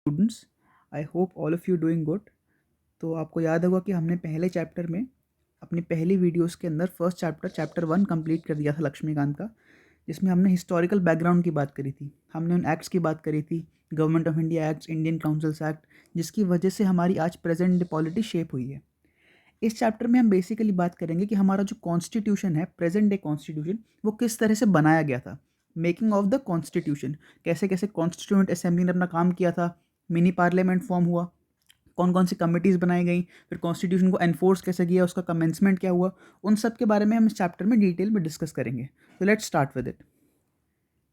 Students, I hope all of you doing good. तो आपको याद होगा कि हमने पहले चैप्टर में अपनी पहली वीडियोस के अंदर फर्स्ट चैप्टर 1 कंप्लीट कर दिया था लक्ष्मीकांत का, जिसमें हमने हिस्टोरिकल बैकग्राउंड की बात करी थी। हमने उन एक्ट्स की बात करी थी, government of India acts, Indian councils act, जिसकी वजह से हमारी आज प्रेजेंट डे पॉलिटी शेप हुई है। इस चैप्टर में हम बेसिकली बात करेंगे कि हमारा जो कॉन्स्टिट्यूशन है, प्रेजेंट डे कॉन्स्टिट्यूशन, वो किस तरह से बनाया गया था। मेकिंग ऑफ द कॉन्स्टिट्यूशन, कैसे कैसे कॉन्स्टिट्यूएंट असेंबली ने अपना काम किया था, मिनी पार्लियामेंट फॉर्म हुआ, कौन कौन सी कमिटीज़ बनाई गई, फिर कॉन्स्टिट्यूशन को एनफोर्स कैसे किया, उसका कमेंसमेंट क्या हुआ, उन सब के बारे में हम इस चैप्टर में डिटेल में डिस्कस करेंगे। तो let's start with it.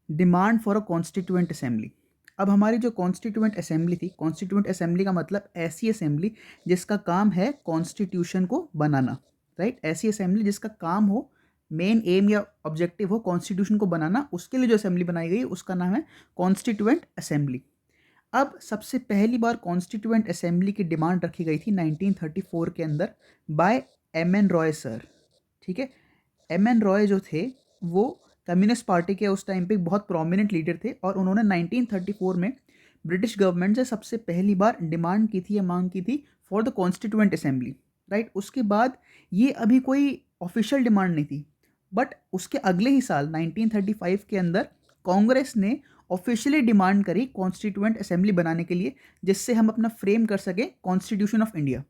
Demand for a constituent assembly. अब हमारी जो कॉन्स्टिट्यूएंट असेंबली थी, कॉन्स्टिट्यूएंट असेंबली का मतलब ऐसी असेंबली जिसका काम है कॉन्स्टिट्यूशन को बनाना, राइट। ऐसी असेंबली जिसका काम हो, मेन एम या ऑब्जेक्टिव हो कॉन्स्टिट्यूशन को बनाना, उसके लिए जो असेंबली बनाई गई उसका नाम है कॉन्स्टिट्यूएंट असेंबली। अब सबसे पहली बार कॉन्स्टिट्यूएंट असेंबली की डिमांड रखी गई थी 1934 के अंदर by M N Roy sir. ठीक है, एम एन रॉय जो थे वो कम्युनिस्ट पार्टी के उस टाइम पे बहुत प्रोमिनेंट लीडर थे, और उन्होंने 1934 में ब्रिटिश गवर्नमेंट से सबसे पहली बार डिमांड की थी या मांग की थी for the constituent assembly, right. उसके बाद ये अभी कोई ऑफिशियल डिमांड नहीं थी, बट उसके अगले ही साल 1935 के अंदर कांग्रेस ने ऑफिशियली डिमांड करी कॉन्स्टिट्यूएंट असेंबली बनाने के लिए, जिससे हम अपना फ्रेम कर सके कॉन्स्टिट्यूशन ऑफ इंडिया।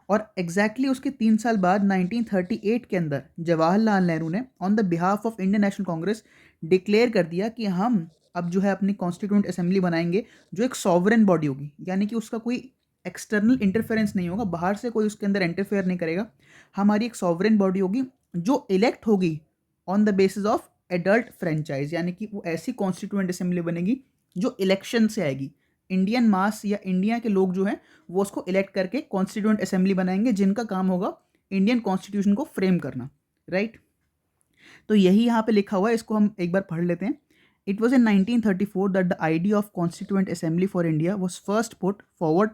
और एग्जैक्टली उसके 3 साल बाद 1938 के अंदर जवाहरलाल नेहरू ने on the behalf of Indian National Congress declare कर दिया कि हम अब जो है अपनी कॉन्स्टिट्यूएंट असेंबली बनाएंगे, जो एक सॉवरेन बॉडी होगी, यानी कि उसका कोई एक्सटर्नल इंटरफेरेंस नहीं होगा, बाहर से कोई उसके अंदर इंटरफेयर नहीं करेगा। हमारी एक सॉवरेन बॉडी होगी जो इलेक्ट होगी on the basis of adult franchise, यानी कि वो ऐसी कॉन्स्टिट्यूएंट असेंबली बनेगी जो इलेक्शन से आएगी। इंडियन मास या इंडिया के लोग जो हैं वो उसको इलेक्ट करके कॉन्स्टिट्यूएंट असेंबली बनाएंगे, जिनका काम होगा इंडियन कॉन्स्टिट्यूशन को फ्रेम करना, राइट। तो यही यहाँ पे लिखा हुआ है, इसको हम एक बार पढ़ लेते हैं। It was in 1934 that the idea of constituent assembly for India was first put forward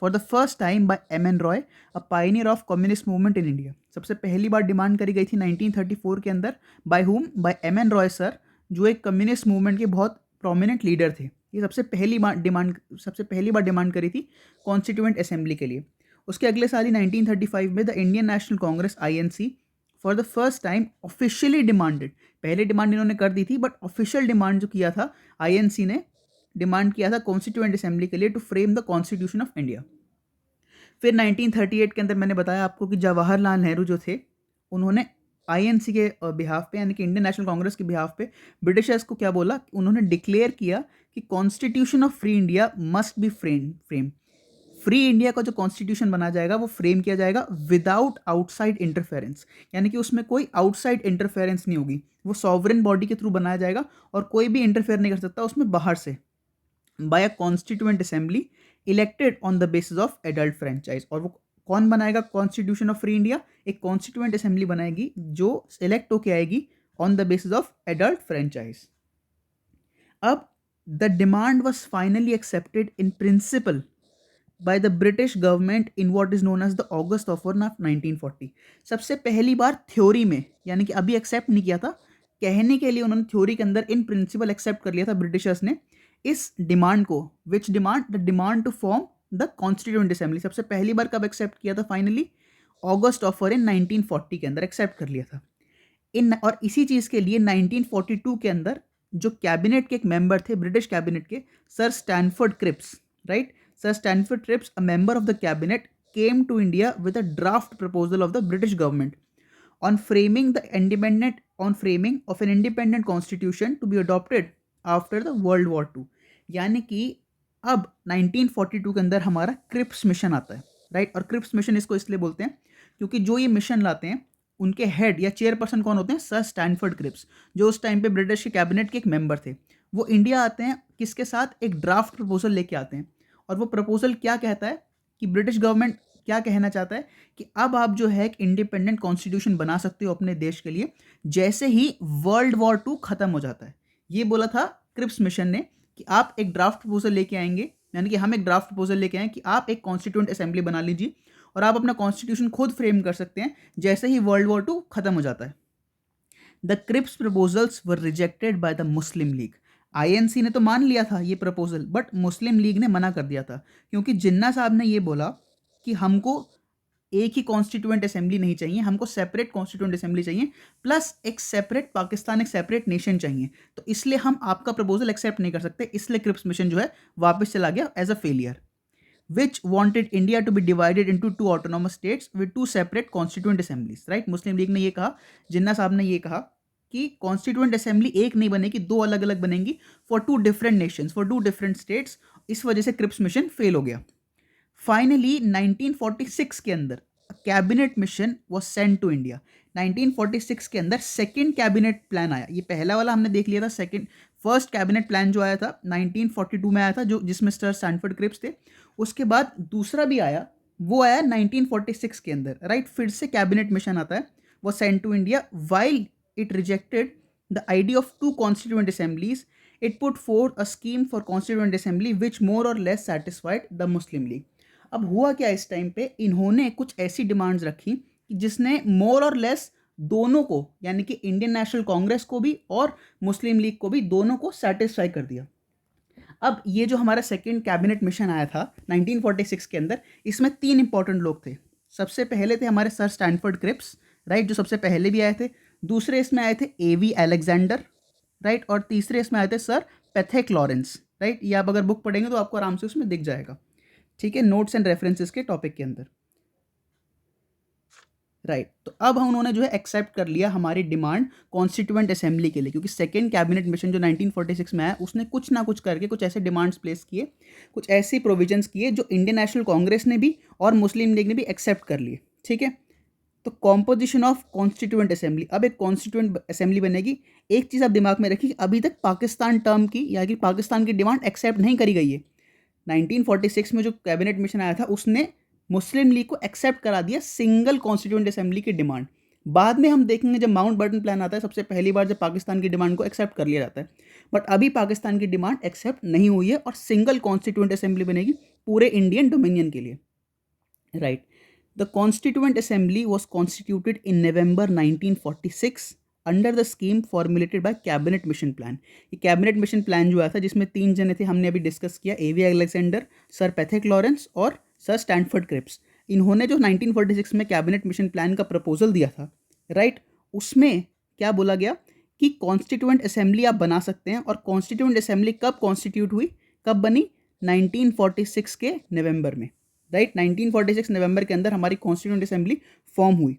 for the first time by M N Roy, a pioneer of communist movement in India. सबसे पहली बार डिमांड करी गई थी 1934 के अंदर, by whom, by M N Roy sir, जो एक communist movement के बहुत प्रोमिनेंट लीडर थे। ये सबसे पहली बार डिमांड करी थी कॉन्स्टिट्यूएंट असेंबली के लिए। उसके अगले साल ही 1935 में the Indian National Congress INC for the first time officially demanded, पहले डिमांड इन्होंने कर दी थी, बट ऑफिशियल डिमांड जो किया था आईएनसी ने, डिमांड किया था कॉन्स्टिट्यूएंट असेंबली के लिए to frame the constitution of India. फिर 1938 के अंदर मैंने बताया आपको कि जवाहरलाल नेहरू जो थे उन्होंने आईएनसी के बिहाफ पे, यानी कि इंडियन नेशनल कांग्रेस के बिहाफ पे ब्रिटिशर्स को क्या बोला, उन्होंने डिक्लेयर किया कि constitution of free India must be frame. Free India का जो कॉन्स्टिट्यूशन बना जाएगा वो फ्रेम किया जाएगा विदाउट आउटसाइड इंटरफेरेंस, यानी कि उसमें कोई आउटसाइड इंटरफेरेंस नहीं होगी, वो सॉवरेन बॉडी के थ्रू बनाया जाएगा और कोई भी इंटरफेयर नहीं कर सकता उसमें बाहर से, by a constituent assembly elected on the basis of adult franchise. और वो कौन बनाएगा कॉन्स्टिट्यूशन ऑफ फ्री इंडिया, एक कॉन्स्टिट्यूएंट असेंबली बनाएगी जो इलेक्ट होके आएगी on the basis of adult franchise. अब the demand was finally accepted in principle by the British government in what is known as the August offer of 1940। सबसे पहली बार theory में, यानी कि अभी एक्सेप्ट नहीं किया था, कहने के लिए उन्होंने थ्योरी के अंदर इन प्रिंसिपल एक्सेप्ट कर लिया था ब्रिटिशर्स ने इस डिमांड को। Which demand? The demand to form the constituent assembly. सबसे पहली बार कब एक्सेप्ट किया था फाइनली? ऑगस्ट ऑफर इन 1940 के अंदर एक्सेप्ट कर लिया था इन। और इसी चीज़ के लिए 1942 के अंदर जो कैबिनेट के एक मेंबर थे, ब्रिटिश कैबिनेट के, sir Stanford Cripps, right, Sir Stanford Cripps, a member of the cabinet, came to India with a draft proposal of the British government on framing of an independent constitution to be adopted after the World War II। यानी कि अब 1942 के अंदर हमारा Cripps mission आता है, right. और Cripps mission इसको इसलिए बोलते हैं क्योंकि जो ये मिशन लाते हैं उनके हेड या चेयरपर्सन कौन होते हैं? सर स्टैनफोर्ड क्रिप्स, जो उस टाइम पे ब्रिटिश के कैबिनेट के एक मेंबर थे। वो इंडिया आते हैं किसके साथ? एक ड्राफ्ट प्रपोजल लेके आते हैं। और वो प्रपोजल क्या कहता है कि ब्रिटिश गवर्नमेंट क्या कहना चाहता है कि अब आप जो है एक इंडिपेंडेंट कॉन्स्टिट्यूशन बना सकते हो अपने देश के लिए जैसे ही वर्ल्ड वॉर 2 खत्म हो जाता है। ये बोला था क्रिप्स मिशन ने कि आप एक ड्राफ्ट प्रपोजल लेके आएंगे, यानी कि हम एक ड्राफ्ट प्रपोजल लेके आए कि आप एक कॉन्स्टिट्यूएंट असेंबली बना लीजिए और आप अपना कॉन्स्टिट्यूशन खुद फ्रेम कर सकते हैं जैसे ही वर्ल्ड वॉर 2 खत्म हो जाता है। The Cripps proposals were rejected by the Muslim League. INC ने तो मान लिया था ये प्रपोजल, बट मुस्लिम लीग ने मना कर दिया था, क्योंकि जिन्ना साहब ने ये बोला कि हमको एक ही कॉन्स्टिट्यूएंट असेंबली नहीं चाहिए, हमको सेपरेट कॉन्स्टिट्यूएंट असेंबली चाहिए, प्लस एक सेपरेट पाकिस्तान, एक सेपरेट नेशन चाहिए। तो इसलिए हम आपका प्रपोजल एक्सेप्ट नहीं कर सकते, इसलिए क्रिप्स मिशन जो है वापस चला गया as a failure, which wanted India to be divided into two autonomous states with two separate constituent assemblies, right? Muslim league ने ये कहा, जिन्ना साहब ने ये कहा कि कॉन्स्टिट्यूएंट असेंबली एक नहीं बनेगी, दो अलग अलग बनेंगी for two different nations, for two different states. इस वजह से क्रिप्स मिशन फेल हो गया। फाइनली 1946 के अंदर cabinet mission was sent to India. 1946 के अंदर सेकंड कैबिनेट प्लान आया। ये पहला वाला हमने देख लिया था, सेकंड फर्स्ट कैबिनेट प्लान जो आया था 1942 में आया था, जो जिसमें सर सैनफोर्ड क्रिप्स थे। उसके बाद दूसरा भी आया, वो आया 1946 के अंदर, राइट। फिर से कैबिनेट मिशन आता है, वो sent to India. While it rejected the idea of two constituent assemblies, it put forth a scheme for constituent assembly which more or less satisfied the Muslim League. अब हुआ क्या इस time पे, इन्होंने कुछ ऐसी डिमांड्स रखी कि जिसने मोर और लेस दोनों को, यानी कि इंडियन नेशनल कांग्रेस को भी और मुस्लिम लीग को भी, दोनों को सेटिस्फाई कर दिया। अब ये जो हमारा सेकंड कैबिनेट मिशन आया था 1946 के अंदर, इसमें तीन इंपॉर्टेंट लोग थे। सबसे पहले थे हमारे सर स्टैनफोर्ड क्रिप्स, राइट, जो सबसे पहले भी आए थे। दूसरे इसमें आए थे एवी अलेक्जेंडर, राइट, और तीसरे इसमें आए थे सर पेथेक लॉरेंस, राइट। ये आप अगर बुक पढ़ेंगे तो आपको आराम से उसमें दिख जाएगा, ठीक है, नोट्स एंड रेफरेंसेस के टॉपिक के अंदर, राइट। तो अब उन्होंने जो है एक्सेप्ट कर लिया हमारी डिमांड कॉन्स्टिट्यूएंट असेंबली के लिए, क्योंकि सेकंड कैबिनेट मिशन जो 1946 में आया, उसने कुछ ना कुछ करके कुछ ऐसे डिमांड्स प्लेस किए, कुछ ऐसी प्रोविजंस किए जो इंडियन नेशनल कांग्रेस ने भी और मुस्लिम लीग ने भी एक्सेप्ट कर लिए, ठीक है। तो कॉम्पोजिशन ऑफ कॉन्स्टिट्यूएंट असेंबली, अब एक कॉन्स्टिट्यूएंट असेंबली बनेगी। एक चीज़ आप दिमाग में रखिए, अभी तक पाकिस्तान टर्म की, या कि पाकिस्तान की डिमांड एक्सेप्ट नहीं करी गई है। 1946 में जो कैबिनेट मिशन आया था, उसने मुस्लिम लीग को एक्सेप्ट करा दिया सिंगल कॉन्स्टिट्यूएंट असेंबली की डिमांड। बाद में हम देखेंगे जब माउंट बटन प्लान आता है, सबसे पहली बार जब पाकिस्तान की डिमांड को एक्सेप्ट कर लिया जाता है, बट अभी पाकिस्तान की डिमांड एक्सेप्ट नहीं हुई है और सिंगल कॉन्स्टिट्यूएंट असेंबली बनेगी पूरे इंडियन डोमिनियन के लिए, right. The constituent assembly was constituted in November 1946 under the scheme formulated bye cabinet mission plan. ये कैबिनेट मिशन प्लान जो आया था, जिसमें तीन जने थे, हमने अभी डिस्कस किया, एवी अलेक्जेंडर, सर पेथेक लॉरेंस और सर स्टैनफोर्ड क्रिप्स। इन्होंने जो 1946 में कैबिनेट मिशन प्लान का प्रपोजल दिया था, राइट, उसमें क्या बोला गया कि कॉन्स्टिट्यूएंट असेंबली आप बना सकते हैं। और कॉन्स्टिट्यूएंट असेंबली कब कॉन्स्टिट्यूट हुई, कब बनी, 1946 के नवंबर में, राइट। 1946 नवंबर के अंदर हमारी कॉन्स्टिट्यूएंट असेंबली फॉर्म हुई।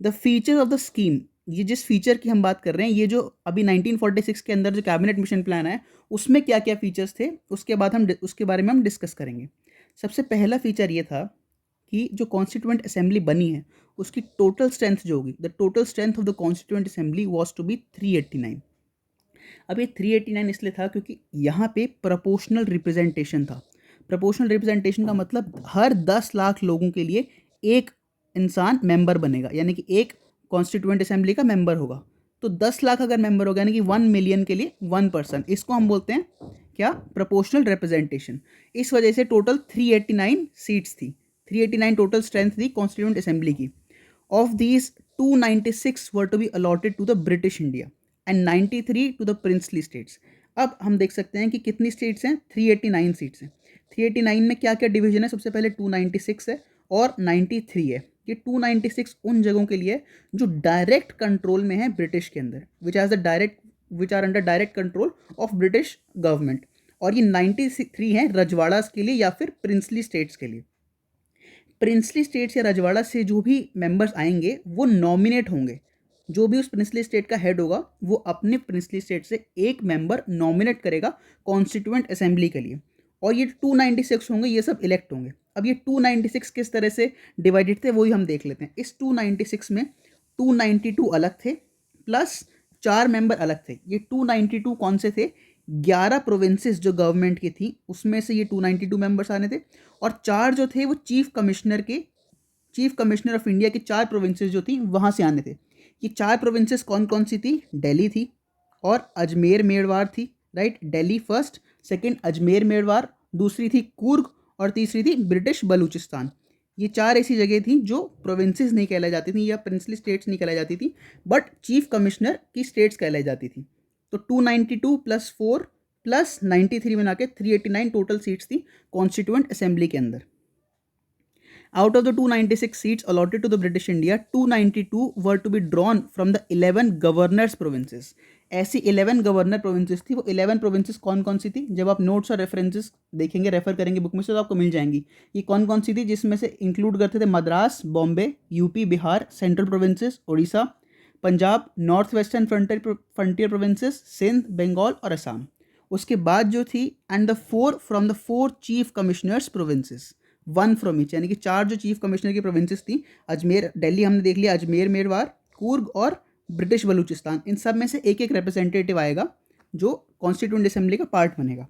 The features of the scheme, ये जिस फीचर की हम बात कर रहे हैं, ये जो अभी 1946 के अंदर जो कैबिनेट मिशन प्लान है, उसमें क्या क्या फीचर्स थे, उसके बाद हम उसके बारे में हम डिस्कस करेंगे। सबसे पहला फीचर ये था कि जो कॉन्स्टिट्यूएंट असेंबली बनी है, उसकी टोटल स्ट्रेंथ जो होगी, the total strength of the constituent assembly was to be 389। अब ये 389 इसलिए था क्योंकि यहाँ पे प्रोपोर्शनल रिप्रेजेंटेशन था। प्रोपोर्शनल रिप्रेजेंटेशन का मतलब हर 10 लाख लोगों के लिए एक इंसान मेंबर बनेगा, यानी कि एक कॉन्स्टिट्यूएंट असेंबली का मेंबर होगा। तो 10 लाख अगर मेंबर होगा, यानी कि 1 मिलियन के लिए 1 पर्सन, इसको हम बोलते हैं क्या, प्रोपोर्शनल रिप्रेजेंटेशन। इस वजह से टोटल 389 सीट्स थी, 389 टोटल स्ट्रेंथ थी कॉन्स्टिट्यूएंट असेंबली की। Of these 296 were to be allotted to the British India and 93 to the princely states. अब हम देख सकते हैं कि कितनी स्टेट्स हैं, 389 सीट्स हैं। 389 में क्या क्या डिवीजन है, सबसे पहले 296 है और 93 है। ये 296 उन जगहों के लिए जो डायरेक्ट कंट्रोल में है ब्रिटिश के अंदर, which are under direct control of British government. और ये 93 हैं रजवाड़ास के लिए या फिर प्रिंसली स्टेट्स के लिए। प्रिंसली स्टेट्स या रजवाड़ा से जो भी मेंबर्स आएंगे वो नॉमिनेट होंगे। जो भी उस प्रिंसली स्टेट का हेड होगा, वो अपने प्रिंसली स्टेट से एक मेंबर नॉमिनेट करेगा कॉन्स्टिट्यूएंट असेंबली के लिए। और ये 296 होंगे, ये सब इलेक्ट होंगे। अब ये 296 किस तरह से डिवाइडेड थे, वही हम देख लेते हैं। इस 296 में 292 अलग थे प्लस 4 मेंबर अलग थे। ये 292 कौन से थे, 11 प्रोविंसेस जो गवर्नमेंट की थी, उसमें से ये 292 मेंबर्स आने थे। और 4 जो थे वो चीफ कमिश्नर ऑफ इंडिया की 4 प्रोविंसेस जो थी वहाँ से आने थे। ये 4 प्रोविंसेस कौन कौन सी थी, दिल्ली थी और अजमेर मेवाड़ थी, right. Delhi first, second Ajmer Mewar, दूसरी थी कुर्ग और तीसरी थी ब्रिटिश बलूचिस्तान। ये 4 ऐसी जगह थी जो प्रोविंसेस नहीं कहलाई जाती थी या प्रिंसली स्टेट्स नहीं कहलाई जाती थी, बट चीफ कमिश्नर की स्टेट्स कहलाई जाती थी। तो 292 प्लस 4 प्लस 93 बना के 389 टोटल सीट्स थी कॉन्स्टिट्यूएंट असेंबली के अंदर. Out of the 296 seats allotted to the British India, 292 were to be drawn from the 11 governors provinces. ऐसी 11 गवर्नर प्रोविंसेस थी. वो 11 प्रोविंसेस कौन कौन सी थी? जब आप नोट्स और रेफरेंसेस देखेंगे, रेफर करेंगे बुक में से, तो आपको मिल जाएंगी. ये कौन कौन सी थी? जिसमें से इंक्लूड करते थे Madras, Bombay, UP, Bihar, central provinces, Orissa, Punjab, north western frontier provinces, Sindh, Bengal और असम. उसके बाद जो थी and the 4 from the 4 chief commissioners provinces, 1 from each, यानी कि 4 जो चीफ कमिश्नर की प्रोविंसेस थी, अजमेर, दिल्ली हमने देख लिया, अजमेर, मेरवार, कूर्ग और ब्रिटिश बलूचिस्तान, इन सब में से एक एक रिप्रेजेंटेटिव आएगा जो कॉन्स्टिट्यूएंट असेंबली का पार्ट बनेगा.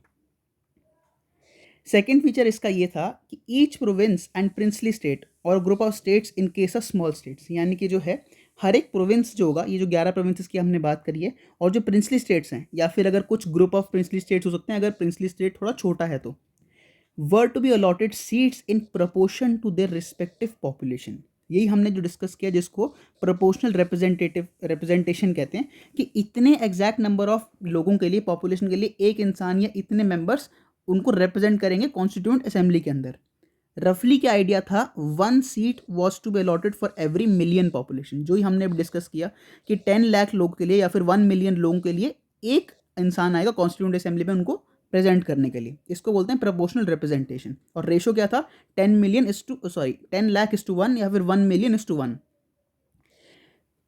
सेकेंड फीचर इसका ये था कि each province and princely state or group of states in case of small states, यानी कि जो है हर एक प्रोविंस जो होगा, ये जो 11 प्रोविंसेस की हमने बात करी है, और जो प्रिंसली स्टेट्स हैं, या फिर अगर कुछ ग्रुप ऑफ प्रिंसली स्टेट्स हो सकते हैं अगर प्रिंसली स्टेट थोड़ा छोटा है तो, were to be allotted seats in proportion to their respective population. यही हमने जो डिस्कस किया जिसको प्रोपोर्शनल रिप्रेजेंटेशन कहते हैं, कि इतने एग्जैक्ट नंबर ऑफ लोगों के लिए, पॉपुलेशन के लिए एक इंसान या इतने मेंबर्स उनको रिप्रेजेंट करेंगे कॉन्स्टिट्यूएंट असेंबली के अंदर. रफली क्या आइडिया था? 1 seat was to be allotted for every million population. जो ही हमने अभी डिस्कस किया कि 10 लाख लोगों के लिए या फिर 1 मिलियन लोगों के लिए एक इंसान आएगा कॉन्स्टिट्यूएंट असेंबली में उनको प्रेजेंट करने के लिए. इसको बोलते हैं प्रोपोर्शनल रिप्रेजेंटेशन. और रेशो क्या था? 10 लाख इज टू 1 या फिर 1 million is to 1.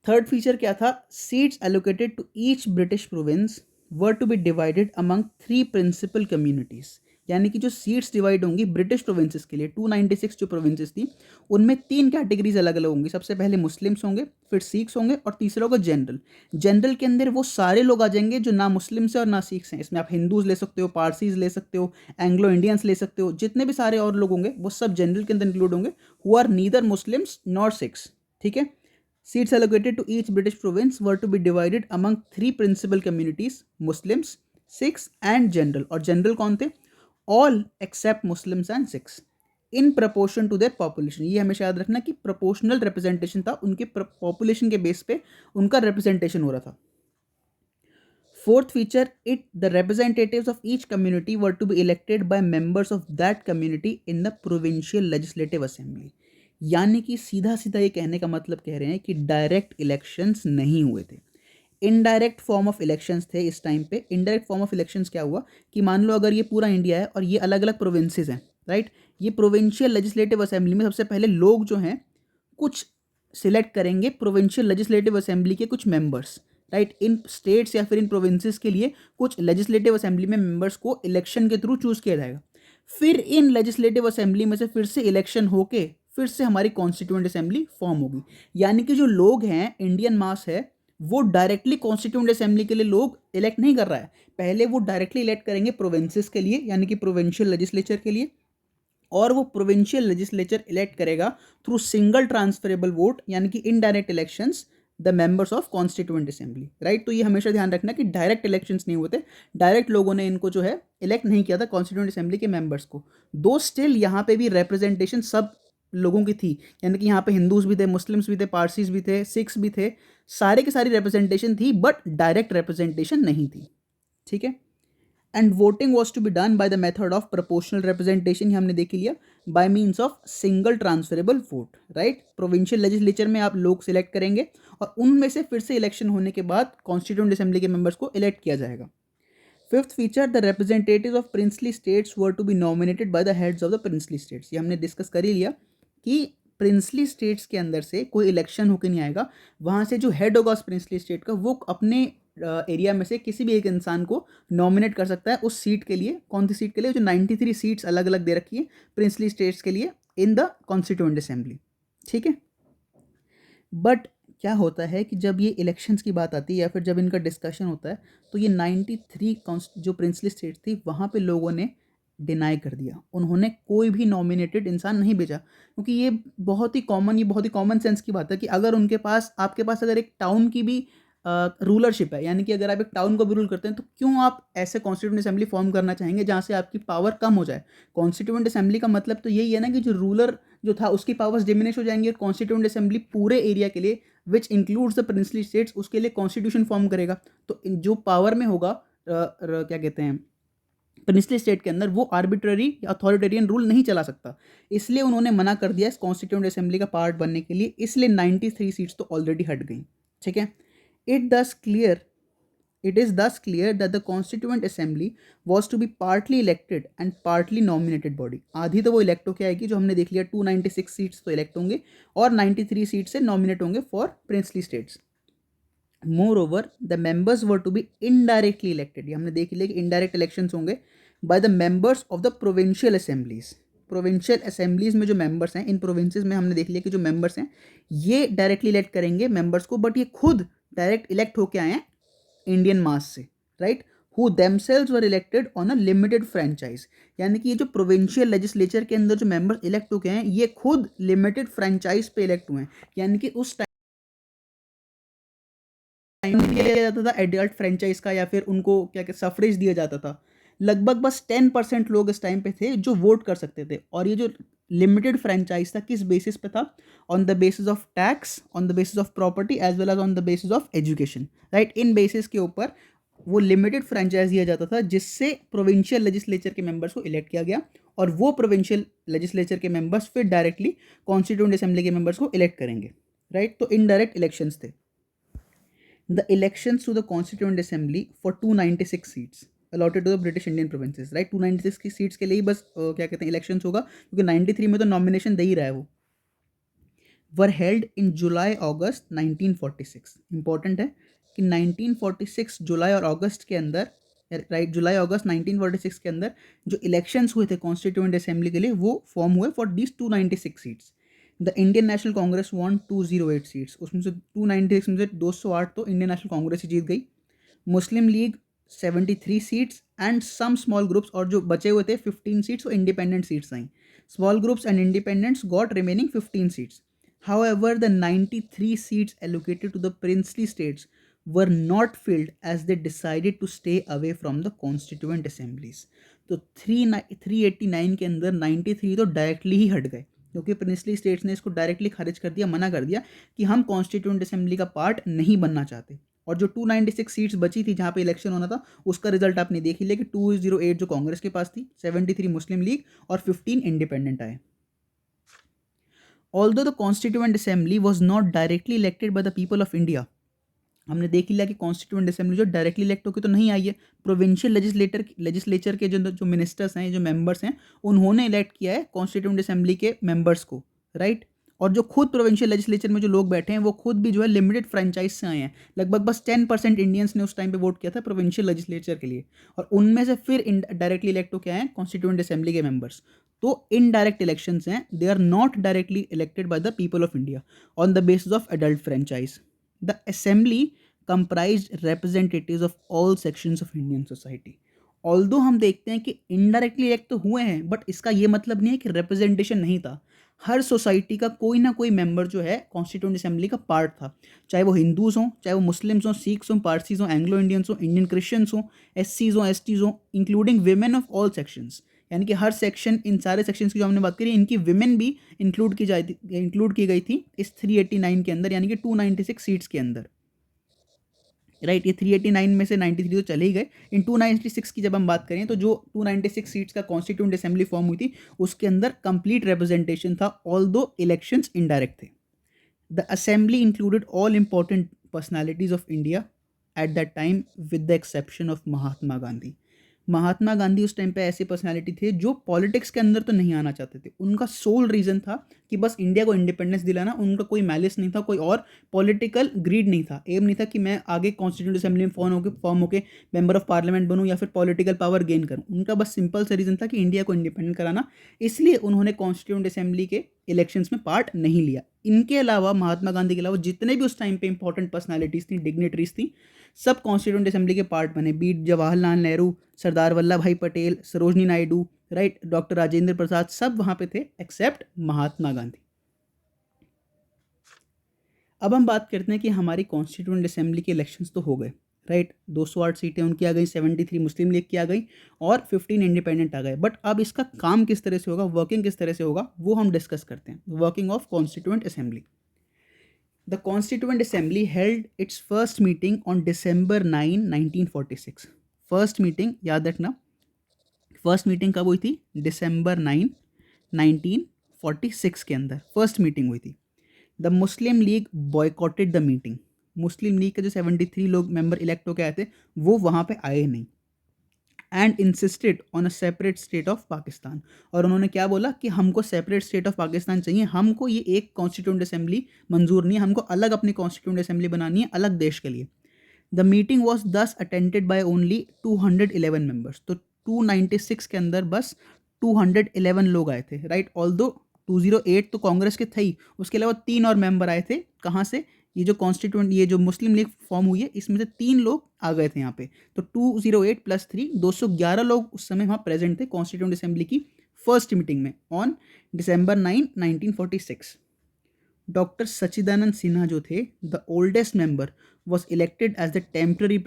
Third feature क्या था? Seats allocated to each British province were to be divided among 3 principal communities. यानी कि जो सीट्स डिवाइड होंगी ब्रिटिश प्रोविंसेस के लिए, 296 जो प्रोविंसेस थी, उनमें 3 कैटेगरीज अलग अलग होंगी. सबसे पहले मुस्लिम्स होंगे, फिर सिख्स होंगे और तीसरा होगा जनरल. जनरल के अंदर वो सारे लोग आ जाएंगे जो ना मुस्लिम्स हैं और ना सिख्स हैं. इसमें आप हिंदूज ले सकते हो, पारसीज ले सकते हो, एंग्लो इंडियंस ले सकते हो, जितने भी सारे और लोग होंगे वो सब जनरल के अंदर इंक्लूड होंगे, who are neither Muslims nor Sikhs. ठीक है. Seats allocated to each British province were to be divided among 3 principal communities, Muslims, Sikhs and General. और General कौन थे? All except Muslims and Sikhs in proportion to their population. ये हमेशा याद रखना कि proportional representation था, उनके population के बेस पे उनका representation हो रहा था. Fourth feature, the representatives of each community were to be elected by members of that community in the provincial legislative assembly. यानी कि सीधा सीधा ये कहने का मतलब कह रहे हैं कि डायरेक्ट इलेक्शंस नहीं हुए थे, इनडायरेक्ट फॉर्म ऑफ इलेक्शंस थे इस टाइम पे. इनडायरेक्ट फॉर्म ऑफ इलेक्शंस क्या हुआ कि मान लो अगर ये पूरा इंडिया है और ये अलग अलग प्रोविंसेस हैं, राइट, ये प्रोविंशियल लेजिस्लेटिव असेंबली में सबसे पहले लोग जो हैं कुछ सिलेक्ट करेंगे प्रोविंशियल लेजिस्लेटिव असेंबली के कुछ मेंबर्स, राइट. इन स्टेट्स या फिर इन प्रोविंसेस के लिए कुछ लेजिस्लेटिव असेंबली में मेंबर्स को इलेक्शन के थ्रू चूज किया जाएगा. फिर इन लेजिस्लेटिव असेंबली में से फिर से इलेक्शन होके फिर से हमारी कॉन्स्टिट्यूएंट असेंबली फॉर्म होगी. यानी कि जो लोग हैं, इंडियन मास है, वो डायरेक्टली कॉन्स्टिट्यूएंट असेंबली के लिए लोग इलेक्ट नहीं कर रहा है. पहले वो डायरेक्टली इलेक्ट करेंगे प्रोविंसेस के लिए, यानी कि प्रोविंशियल लेजिस्लेचर के लिए, और वो प्रोविंशियल लेजिस्लेचर इलेक्ट करेगा थ्रू सिंगल ट्रांसफरेबल वोट, यानी कि indirect elections, the members of constituent assembly, right. तो ये हमेशा ध्यान रखना कि डायरेक्ट इलेक्शंस नहीं होते, डायरेक्ट लोगों ने इनको जो है इलेक्ट नहीं किया था कॉन्स्टिट्यूएंट असेंबली के मेंबर्स को. दो स्टिल यहाँ पे भी रिप्रेजेंटेशन सब लोगों की थी, यानी कि यहाँ पे हिंदूज भी थे, मुस्लिम्स भी थे, पारसीज भी थे, सिख्स भी थे, सारे की सारी रिप्रेजेंटेशन थी, बट डायरेक्ट रिप्रेजेंटेशन नहीं थी. ठीक है. And voting was to be done by the method of proportional representation, हमने देख लिया, by means of single transferable vote, right. Provincial legislature में आप लोग सिलेक्ट करेंगे और उनमें से फिर से इलेक्शन होने के बाद कॉन्स्टिट्यूएंट असेंबली के मेंबर्स को इलेक्ट किया जाएगा. Fifth feature, the representatives of princely states were to be nominated by the heads of the princely states. ये हमने डिस्कस कर ही लिया कि प्रिंसली स्टेट्स के अंदर से कोई इलेक्शन होकर नहीं आएगा, वहाँ से जो हेड होगा उस प्रिंसली स्टेट का, वो अपने एरिया में से किसी भी एक इंसान को नॉमिनेट कर सकता है उस सीट के लिए. कौन सी सीट के लिए? जो 93 सीट्स अलग अलग दे रखी है प्रिंसली स्टेट्स के लिए इन द कॉन्स्टिट्यूएंट असेंबली. ठीक है. बट क्या होता है कि जब ये इलेक्शंस की बात आती है या फिर जब इनका डिस्कशन होता है, तो ये 93 जो प्रिंसली स्टेट्स थी वहाँ पे लोगों ने डिनाई कर दिया. उन्होंने कोई भी नॉमिनेटेड इंसान नहीं भेजा, क्योंकि ये बहुत ही कॉमन सेंस की बात है कि अगर उनके पास, आपके पास अगर एक टाउन की भी रूलरशिप है, यानी कि अगर आप एक टाउन को भी रूल करते हैं तो क्यों आप ऐसे कॉन्स्टिट्यूएंट असेंबली फॉर्म करना चाहेंगे जहाँ से आपकी पावर कम हो जाए। कॉन्स्टिट्यूएंट असेंबली का मतलब तो यही है ना कि जो रूलर जो था उसकी पावर्स डिमिनिश हो जाएंगी, और कॉन्स्टिट्यूएंट असेंबली पूरे एरिया के लिए which includes the princely states उसके लिए कॉन्स्टिट्यूशन फॉर्म करेगा। तो जो पावर में होगा क्या कहते हैं प्रिंसली स्टेट के अंदर वो आर्बिट्ररी या अथॉरिटेरियन रूल नहीं चला सकता, इसलिए उन्होंने मना कर दिया इस कॉन्स्टिट्यूएंट असेंबली का पार्ट बनने के लिए, इसलिए 93 सीट्स तो ऑलरेडी हट गई। ठीक है। इट दस clear It is thus clear that the Constituent Assembly was to be partly elected and partly nominated body. आधी तो वो इलेक्ट होके आएगी, जो हमने देख लिया 296 सीट्स तो इलेक्ट होंगे और 93 सीट से नॉमिनेट होंगे for princely states. Moreover, the members were to be indirectly elected. ये हमने देख लिया कि इनडायरेक्ट इलेक्शंस होंगे by the members of the provincial assemblies. Provincial assemblies में जो मेंबर्स हैं, इन प्रोविंसेस में हमने देख लिया कि जो मेंबर्स हैं ये डायरेक्टली इलेक्ट करेंगे मेंबर्स को, बट ये खुद डायरेक्ट इलेक्ट होके आए हैं इंडियन मास से, right, who themselves were elected on a limited franchise. यानी कि ये जो प्रोविंशियल लेजिस्लेचर के अंदर जो मेंबर्स इलेक्ट हो गए हैं ये खुद लिमिटेड फ्रेंचाइज पे इलेक्ट हुए हैं, यानी कि उस टाइम दिया जाता था एडल्ट फ्रेंचाइज का, या फिर उनको क्या क्या सफरेज दिया जाता था। लगभग बस 10% लोग इस टाइम पे थे जो वोट कर सकते थे, और ये जो लिमिटेड फ्रेंचाइज था किस बेसिस पे था, on the basis of tax, on the basis of property as well as on the basis of education, right. इन बेसिस के ऊपर वो लिमिटेड फ्रेंचाइज दिया जाता था, जिससे प्रोविंशियल लेजिस्लेचर के मेंबर्स को इलेक्ट किया गया, और वो प्रोविंशियल लेजिस्लेचर के मेंबर्स फिर डायरेक्टली कॉन्स्टिट्यूएंट असेंबली के मेंबर्स को इलेक्ट करेंगे, राइट। तो इनडायरेक्ट इलेक्शंस थे। The elections to the Constituent Assembly for 296 seats allotted to the British Indian provinces, right, 296 की सीट्स के लिए ही बस क्या कहते हैं इलेक्शंस होगा, क्योंकि 93 में तो नॉमिनेशन दे ही रहा है वो। Were held in July August 1946। Important है कि 1946 जुलाई और अगस्त के अंदर, राइट, जुलाई अगस्त 1946 के अंदर जो इलेक्शंस हुए थे कॉन्स्टिट्यूएंट असेंबली के लिए वो फॉर्म हुए for these 296 seats. The Indian National Congress won 208 seats, उसमें से 296 में से 208 तो इंडियन नेशनल कांग्रेस ही जीत गई। Muslim League 73 seats and some small groups, और जो बचे हुए थे 15 सीट्स वो इंडिपेंडेंट सीट्स आई। Small groups and independents got remaining 15 seats. However, the 93 seats allocated to the princely states were not filled as they decided to stay away from the constituent assemblies. तो 389 के अंदर 93 तो directly ही हट गए, क्योंकि princely states ने इसको directly खारिज कर दिया, मना कर दिया कि हम कॉन्स्टिट्यूएंट असेंबली का पार्ट नहीं बनना चाहते। और जो 296 सीट्स बची थी जहाँ पे इलेक्शन होना था उसका रिजल्ट आपने देख ही लिया कि 208 जो कांग्रेस के पास थी, 73 मुस्लिम लीग और 15 इंडिपेंडेंट आए। Although the Constituent Assembly was not directly elected by the people of India, हमने देख लिया कि कॉन्स्टिट्यूएंट असेंबली जो डायरेक्टली इलेक्ट होकर तो नहीं आई है, प्रोविंशियल लेजिस्लेचर के जो मिनिस्टर्स हैं, जो मेंबर्स हैं, उन्होंने इलेक्ट किया है कॉन्स्टिट्यूएंट असेंबली के मेंबर्स को, राइट। और जो खुद प्रोविंशियल लेजिस्लेचर में जो लोग बैठे हैं वो खुद भी जो है लिमिटेड फ्रेंचाइज से आए हैं। लगभग बस 10% इंडियंस ने उस टाइम पे वोट किया था प्रोविंशियल लेजिस्लेचर के लिए, और उनमें से फिर डायरेक्टली इलेक्ट होकर आए हैं कॉन्स्टिट्यूएंट असेंबली के मेंबर्स। तो इनडायरेक्ट इलेक्शंस हैं, they are not directly elected by the people of India on the basis of adult franchise. The assembly comprised representatives of all sections of Indian society. Although हम देखते हैं कि indirectly elect तो हुए हैं, but इसका ये मतलब नहीं है कि रिप्रेजेंटेशन नहीं था। हर सोसाइटी का कोई ना कोई मेंबर जो है कॉन्स्टिट्यूएंट असेंबली का पार्ट था, चाहे वो हिंदूज हों, चाहे वो मुस्लिम्स हों, सिख्स हों, पारसीज हों, एंग्लो इंडियंस हों, इंडियन क्रिश्चियंस हों, एससीज हों, एसटीज हों, including women of all sections. यानी कि हर सेक्शन, इन सारे सेक्शंस की जो हमने बात करी, इनकी विमेन भी इंक्लूड की गई थी इस 389 के अंदर, यानी कि 296 सीट्स के अंदर, राइट। ये 389 में से 93 तो चले ही गए। इन 296 की जब हम बात करें तो जो 296 सीट्स का कॉन्स्टिट्यूएंट असेंबली फॉर्म हुई थी उसके अंदर कंप्लीट रिप्रेजेंटेशन था, ऑल्दो इलेक्शंस इनडायरेक्ट थे। The assembly included all important personalities of India at that time with the exception of Mahatma Gandhi. Mahatma Gandhi उस टाइम पे ऐसी पर्सनालिटी थे जो पॉलिटिक्स के अंदर तो नहीं आना चाहते थे। उनका सोल रीज़न था कि बस इंडिया को इंडिपेंडेंस दिलाना, उनका कोई मैलिस नहीं था, कोई और पॉलिटिकल ग्रीड नहीं था, एम नहीं था कि मैं आगे कॉन्स्टिट्यूंट असेंबली में फॉर्म होकर मेंबर ऑफ पार्लियामेंट बनूं या फिर पॉलिटिकल पावर गेन करूं। उनका बस सिंपल सा रीज़न था कि इंडिया को इंडिपेंडेंट कराना, इसलिए उन्होंने कॉन्स्टिट्यूंट असेंबली के इलेक्शंस में पार्ट नहीं लिया। इनके अलावा, महात्मा गांधी के अलावा जितने भी उस टाइम पे इंपॉर्टेंट पर्सनालिटीज़ थी, डिग्नेटरीज थी, सब कॉन्स्टिट्यूंट असेंबली के पार्ट बने। बीट जवाहरलाल नेहरू, सरदार वल्लभ भाई पटेल, सरोजनी नायडू, राइट, डॉक्टर राजेंद्र प्रसाद, सब वहाँ पे थे एक्सेप्ट महात्मा गांधी। अब हम बात करते हैं कि हमारी कॉन्स्टिट्यूएंट असेंबली के इलेक्शंस तो हो गए, राइट। 208 सीटें उनकी आ गई, 73 मुस्लिम लीग की आ गई और 15 इंडिपेंडेंट आ गए। बट अब इसका काम किस तरह से होगा, वर्किंग किस तरह से होगा, वो हम डिस्कस करते हैं। Working of constituent assembly. The constituent assembly held it's first meeting on December 9, 1946। First meeting याद रखना, फर्स्ट मीटिंग कब हुई थी? December 9, 1946 के अंदर फर्स्ट मीटिंग हुई थी। The Muslim league boycotted the meeting. Muslim league के जो 73 लोग मेंबर इलेक्ट होकर आए थे वो वहाँ पे आए नहीं। And insisted on a separate state of Pakistan. और उन्होंने क्या बोला कि हमको सेपरेट स्टेट ऑफ पाकिस्तान चाहिए, हमको ये एक कॉन्स्टिट्यूंट असेंबली मंजूर नहीं है, हमको अलग अपनी कॉन्स्टिट्यूंट असेंबली बनानी है अलग देश के लिए। द मीटिंग वॉज दस अटेंडेड बाय ओनली 211 मेंबर्स। तो 296 के अंदर बस 211 लोग आए थे, राइट। ऑल्दो 208 तो कांग्रेस के थे ही, उसके अलावा 3 और मेंबर आए थे। कहाँ से? ये जो कॉन्स्टिट्यूंट, ये जो मुस्लिम लीग फॉर्म हुई है इसमें से 3 लोग आ गए थे यहाँ पे। तो 208 + 3 211 लोग उस समय वहाँ प्रेजेंट थे कॉन्स्टिट्यूंट असेंबली की फर्स्ट मीटिंग में on December 9, 1946। Doctor Sachchidanand Sinha जो थे, the oldest member, was elected as the temporary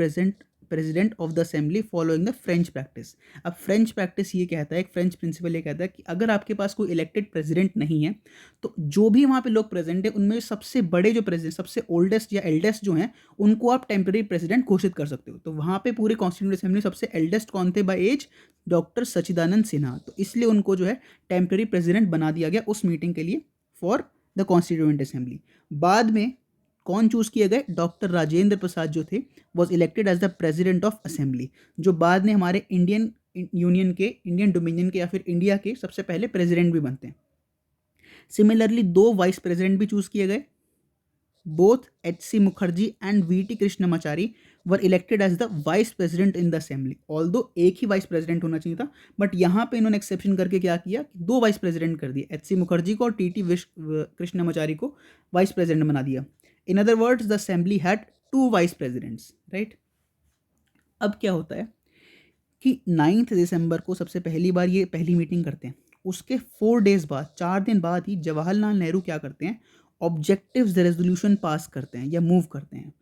president of the assembly following the French practice. अब फ्रेंच प्रैक्टिस ये कहता है, एक फ्रेंच प्रिंसिपल ये कहता है कि अगर आपके पास कोई इलेक्टेड प्रेसिडेंट नहीं है तो जो भी वहाँ पे लोग प्रेजेंट है उनमें सबसे बड़े जो प्रेसिडेंट, सबसे ओल्डेस्ट या एल्डेस्ट जो हैं उनको आप टेम्पररी प्रेसिडेंट घोषित कर सकते हो। तो वहाँ पे पूरी कॉन्स्टिट्यूंट असेंबली सबसे एल्डेस्ट कौन थे bye as? Doctor Sachchidanand Sinha. तो इसलिए उनको जो है टेम्पररी प्रेसिडेंट बना दिया गया उस मीटिंग के लिए फॉर द कॉन्स्टिट्यूएंट असेंबली। बाद में कौन चूज किए गए? डॉक्टर राजेंद्र प्रसाद जो थे was elected as the president of assembly, जो बाद में हमारे इंडियन यूनियन के, इंडियन डोमिनियन के या फिर इंडिया के सबसे पहले प्रेसिडेंट भी बनते हैं। सिमिलरली 2 वाइस प्रेसिडेंट भी चूज किए गए। Both H.C. Mukherjee and V.T. Krishnamachari were elected as the vice president in the assembly. Although एक ही वाइस प्रेसिडेंट होना चाहिए था, बट यहाँ पे इन्होंने एक्सेप्शन करके क्या किया, 2 वाइस प्रेसिडेंट कर दिए, H.C. मुखर्जी को और T.T. कृष्णमाचारी को वाइस प्रेसिडेंट बना दिया। In other words the assembly had 2 vice presidents, right. अब क्या होता है कि 9 दिसंबर को सबसे पहली बार ये पहली मीटिंग करते हैं। उसके 4 डेज बाद, 4 दिन बाद ही जवाहरलाल नेहरू क्या करते हैं? ऑब्जेक्टिव्स रेजोल्यूशन पास करते हैं या मूव करते हैं।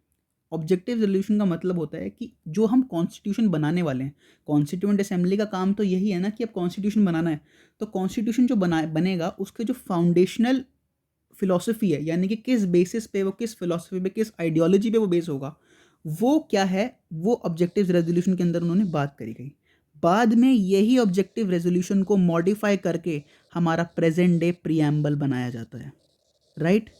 ऑब्जेक्टिव रेजोल्यूशन का मतलब होता है कि जो हम कॉन्स्टिट्यूशन बनाने वाले हैं, कॉन्स्टिट्यूएंट असेंबली का काम तो यही है ना कि अब कॉन्स्टिट्यूशन बनाना है। तो कॉन्स्टिट्यूशन जो बनेगा उसके जो फाउंडेशनल फिलॉसफी है, यानी कि किस बेसिस पे वो, किस फिलॉसफी पे, किस आइडियोलॉजी पे वो बेस होगा, वो क्या है, वो ऑब्जेक्टिव रेजोल्यूशन के अंदर उन्होंने बात करी गई। बाद में यही ऑब्जेक्टिव रेजोल्यूशन को मॉडिफाई करके हमारा प्रेजेंट डे प्रीएम्बल बनाया जाता है, राइट।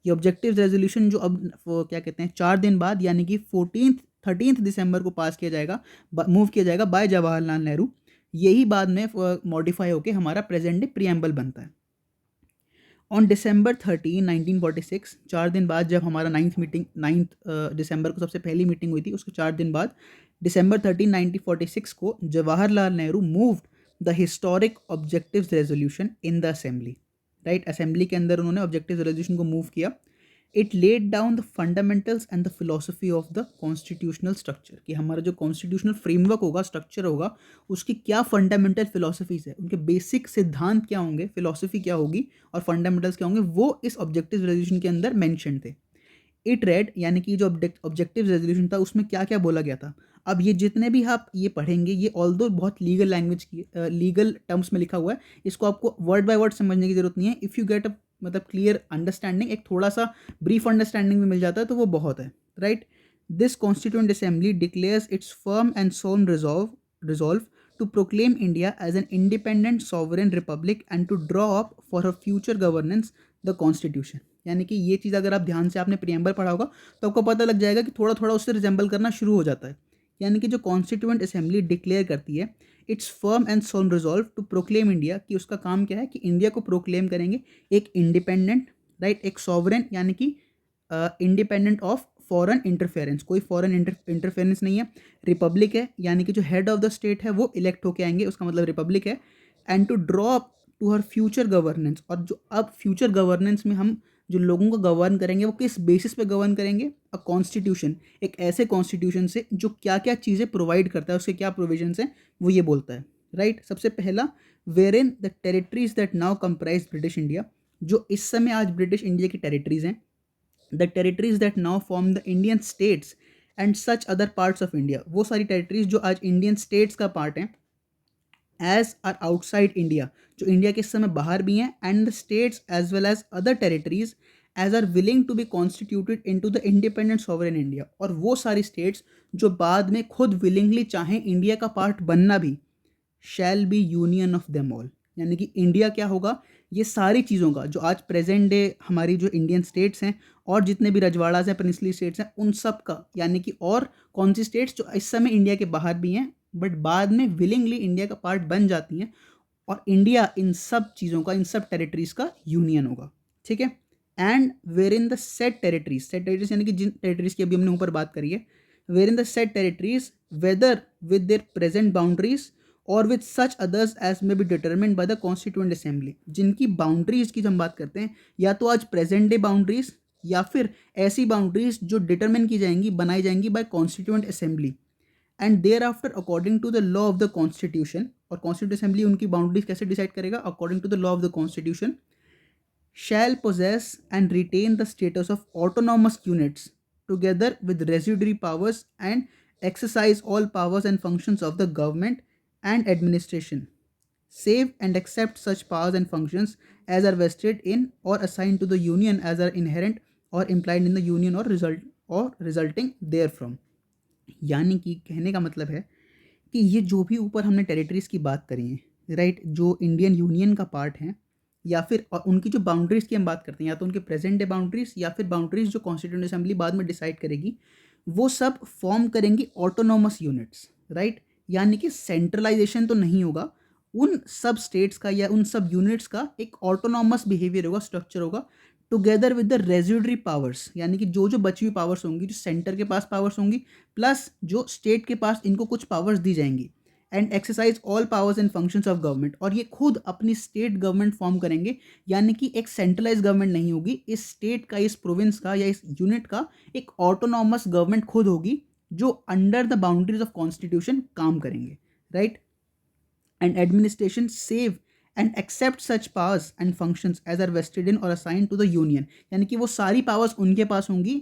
ये ऑब्जेक्टिव रेजोल्यूशन जो अब वो क्या कहते हैं 4 दिन बाद यानी कि 13 दिसंबर को पास किया जाएगा, मूव किया जाएगा बाय जवाहरलाल नेहरू। यही बाद में मॉडिफाई होकर हमारा प्रेजेंट डे प्रीएम्बल बनता है। ऑन December 13, 1946, 4 दिन बाद जब हमारा 9 दिसंबर को सबसे पहली मीटिंग हुई थी, उसके 4 दिन बाद December 13, 1946 को Jawaharlal Nehru moved the historic objectives resolution in the assembly, right. Assembly के अंदर उन्होंने ऑब्जेक्टिव रेजोल्यूशन को मूव किया। It laid down the fundamentals and the philosophy of the constitutional structure, कि हमारा जो कॉन्स्टिट्यूशनल फ्रेमवर्क होगा, स्ट्रक्चर होगा, उसकी क्या फंडामेंटल फिलोसफीज है, उनके बेसिक सिद्धांत क्या होंगे, फिलोसफी क्या होगी और फंडामेंटल्स क्या होंगे, वो इस ऑब्जेक्टिव रेजोल्यूशन के अंदर मेंशन थे। इट रेड, यानी कि जो ऑब्जेक्टिव रेजोल्यूशन था उसमें क्या क्या बोला गया था। अब ये जितने भी आप ये पढ़ेंगे, ये ऑल्दो बहुत लीगल लैंग्वेज की, लीगल टर्म्स में लिखा हुआ है, इसको आपको वर्ड बाय वर्ड समझने की जरूरत नहीं है। इफ़ यू गेट अ मतलब क्लियर अंडरस्टैंडिंग, एक थोड़ा सा ब्रीफ अंडरस्टैंडिंग भी मिल जाता है तो वो बहुत है, right. This constituent assembly declares its firm and solemn resolve to proclaim India as an independent sovereign republic and to draw up for her future governance the constitution। यानी कि ये चीज़ अगर आप ध्यान से आपने प्रियम्बल पढ़ा होगा तो आपको पता लग जाएगा कि थोड़ा थोड़ा उससे रिजेंबल करना शुरू हो जाता है। यानी कि जो कॉन्स्टिट्यूएंट असेंबली डिक्लेयर करती है its firm and solemn resolve to proclaim India, कि उसका काम क्या है कि इंडिया को प्रोक्लेम करेंगे एक इंडिपेंडेंट, राइट, एक सॉवरेन, यानी कि इंडिपेंडेंट ऑफ फॉरेन इंटरफेरेंस, कोई फॉरेन इंटरफेरेंस नहीं है। रिपब्लिक है, यानी कि जो हेड ऑफ द स्टेट है वो इलेक्ट होके आएंगे, उसका मतलब रिपब्लिक है। And to draw up to her future governance, और जो अब फ्यूचर गवर्नेंस में हम जो लोगों को गवर्न करेंगे वो किस बेसिस पे गवर्न करेंगे? अ कॉन्स्टिट्यूशन, एक ऐसे कॉन्स्टिट्यूशन से जो क्या क्या चीज़ें प्रोवाइड करता है, उसके क्या प्रोविजंस हैं, वो ये बोलता है, राइट। सबसे पहला, where in the territories that now comprise British India, जो इस समय आज ब्रिटिश इंडिया की टेरिटरीज हैं, the territories that now form the Indian states and such other parts of India, वो सारी टेरिटरीज जो आज इंडियन स्टेट्स का पार्ट हैं, एज आर आउटसाइड इंडिया, जो इंडिया के इस समय बाहर भी हैं, and the states as well as other territories as are willing to be constituted into the independent sovereign India, और वो सारी स्टेट्स जो बाद में खुद विलिंगली चाहें इंडिया का पार्ट बनना भी, shall be union of them all, यानी कि इंडिया क्या होगा, ये सारी चीज़ों का, जो आज प्रेजेंट डे हमारी जो इंडियन स्टेट्स हैं और जितने भी रजवाड़ाज हैं, प्रिंसली स्टेट्स हैं, उन सब का, यानी कि और कौन सी स्टेट्स जो इस समय इंडिया के बाहर भी हैं बट बाद में विलिंगली इंडिया का पार्ट बन जाती हैं, और इंडिया इन सब चीज़ों का, इन सब टेरिटरीज का यूनियन होगा, ठीक है। And where in the said territories यानी कि जिन टेरिटरीज की अभी हमने ऊपर बात करी है, where in the said territories whether with their present boundaries or with such others as may be determined by the constituent assembly, जिनकी बाउंड्रीज की हम बात करते हैं, या तो आज प्रेजेंट डे बाउंड्रीज या फिर ऐसी बाउंड्रीज जो डिटरमिन की जाएंगी, बनाई जाएंगी by constituent assembly, and thereafter according to the law of the constitution, और कॉन्स्टिट्यूंट असेंबली उनकी बाउंड्रीज कैसे डिसाइड करेगा, according to the law of the constitution, shall possess and retain the status of autonomous units together with residuary powers and exercise all powers and functions of the government and administration, save and accept such powers and functions as are vested in or assigned to the union as are inherent or implied in the union or resulting therefrom। यानी कि कहने का मतलब है कि ये जो भी ऊपर हमने टेरिटरीज की बात करी है, राइट, जो इंडियन यूनियन का पार्ट है, या फिर और उनकी जो बाउंड्रीज की हम बात करते हैं, या तो उनके प्रेजेंट डे बाउंड्रीज या फिर बाउंड्रीज जो कॉन्स्टिट्यूएंट असेंबली बाद में डिसाइड करेगी, वो सब फॉर्म करेंगी ऑटोनोमस यूनिट्स, राइट, यानी कि सेंट्रलाइजेशन तो नहीं होगा, उन सब स्टेट्स का या उन सब यूनिट्स का एक ऑटोनॉमस बिहेवियर होगा, स्ट्रक्चर होगा, together with the residuary powers, यानी कि जो जो बची हुई पावर्स होंगी, जो सेंटर के पास पावर्स होंगी प्लस जो स्टेट के पास इनको कुछ पावर्स दी जाएंगी, and exercise all powers and functions of government, और ये खुद अपनी स्टेट गवर्नमेंट फॉर्म करेंगे, यानी कि एक सेंट्रलाइज गवर्नमेंट नहीं होगी, इस स्टेट का, इस प्रोविंस का या इस यूनिट का एक ऑटोनॉमस गवर्नमेंट खुद होगी, जो under the boundaries of constitution काम करेंगे, right, and administration save and except such powers and functions as are vested in or assigned to the union, यानी कि वो सारी पावर्स उनके पास होंगी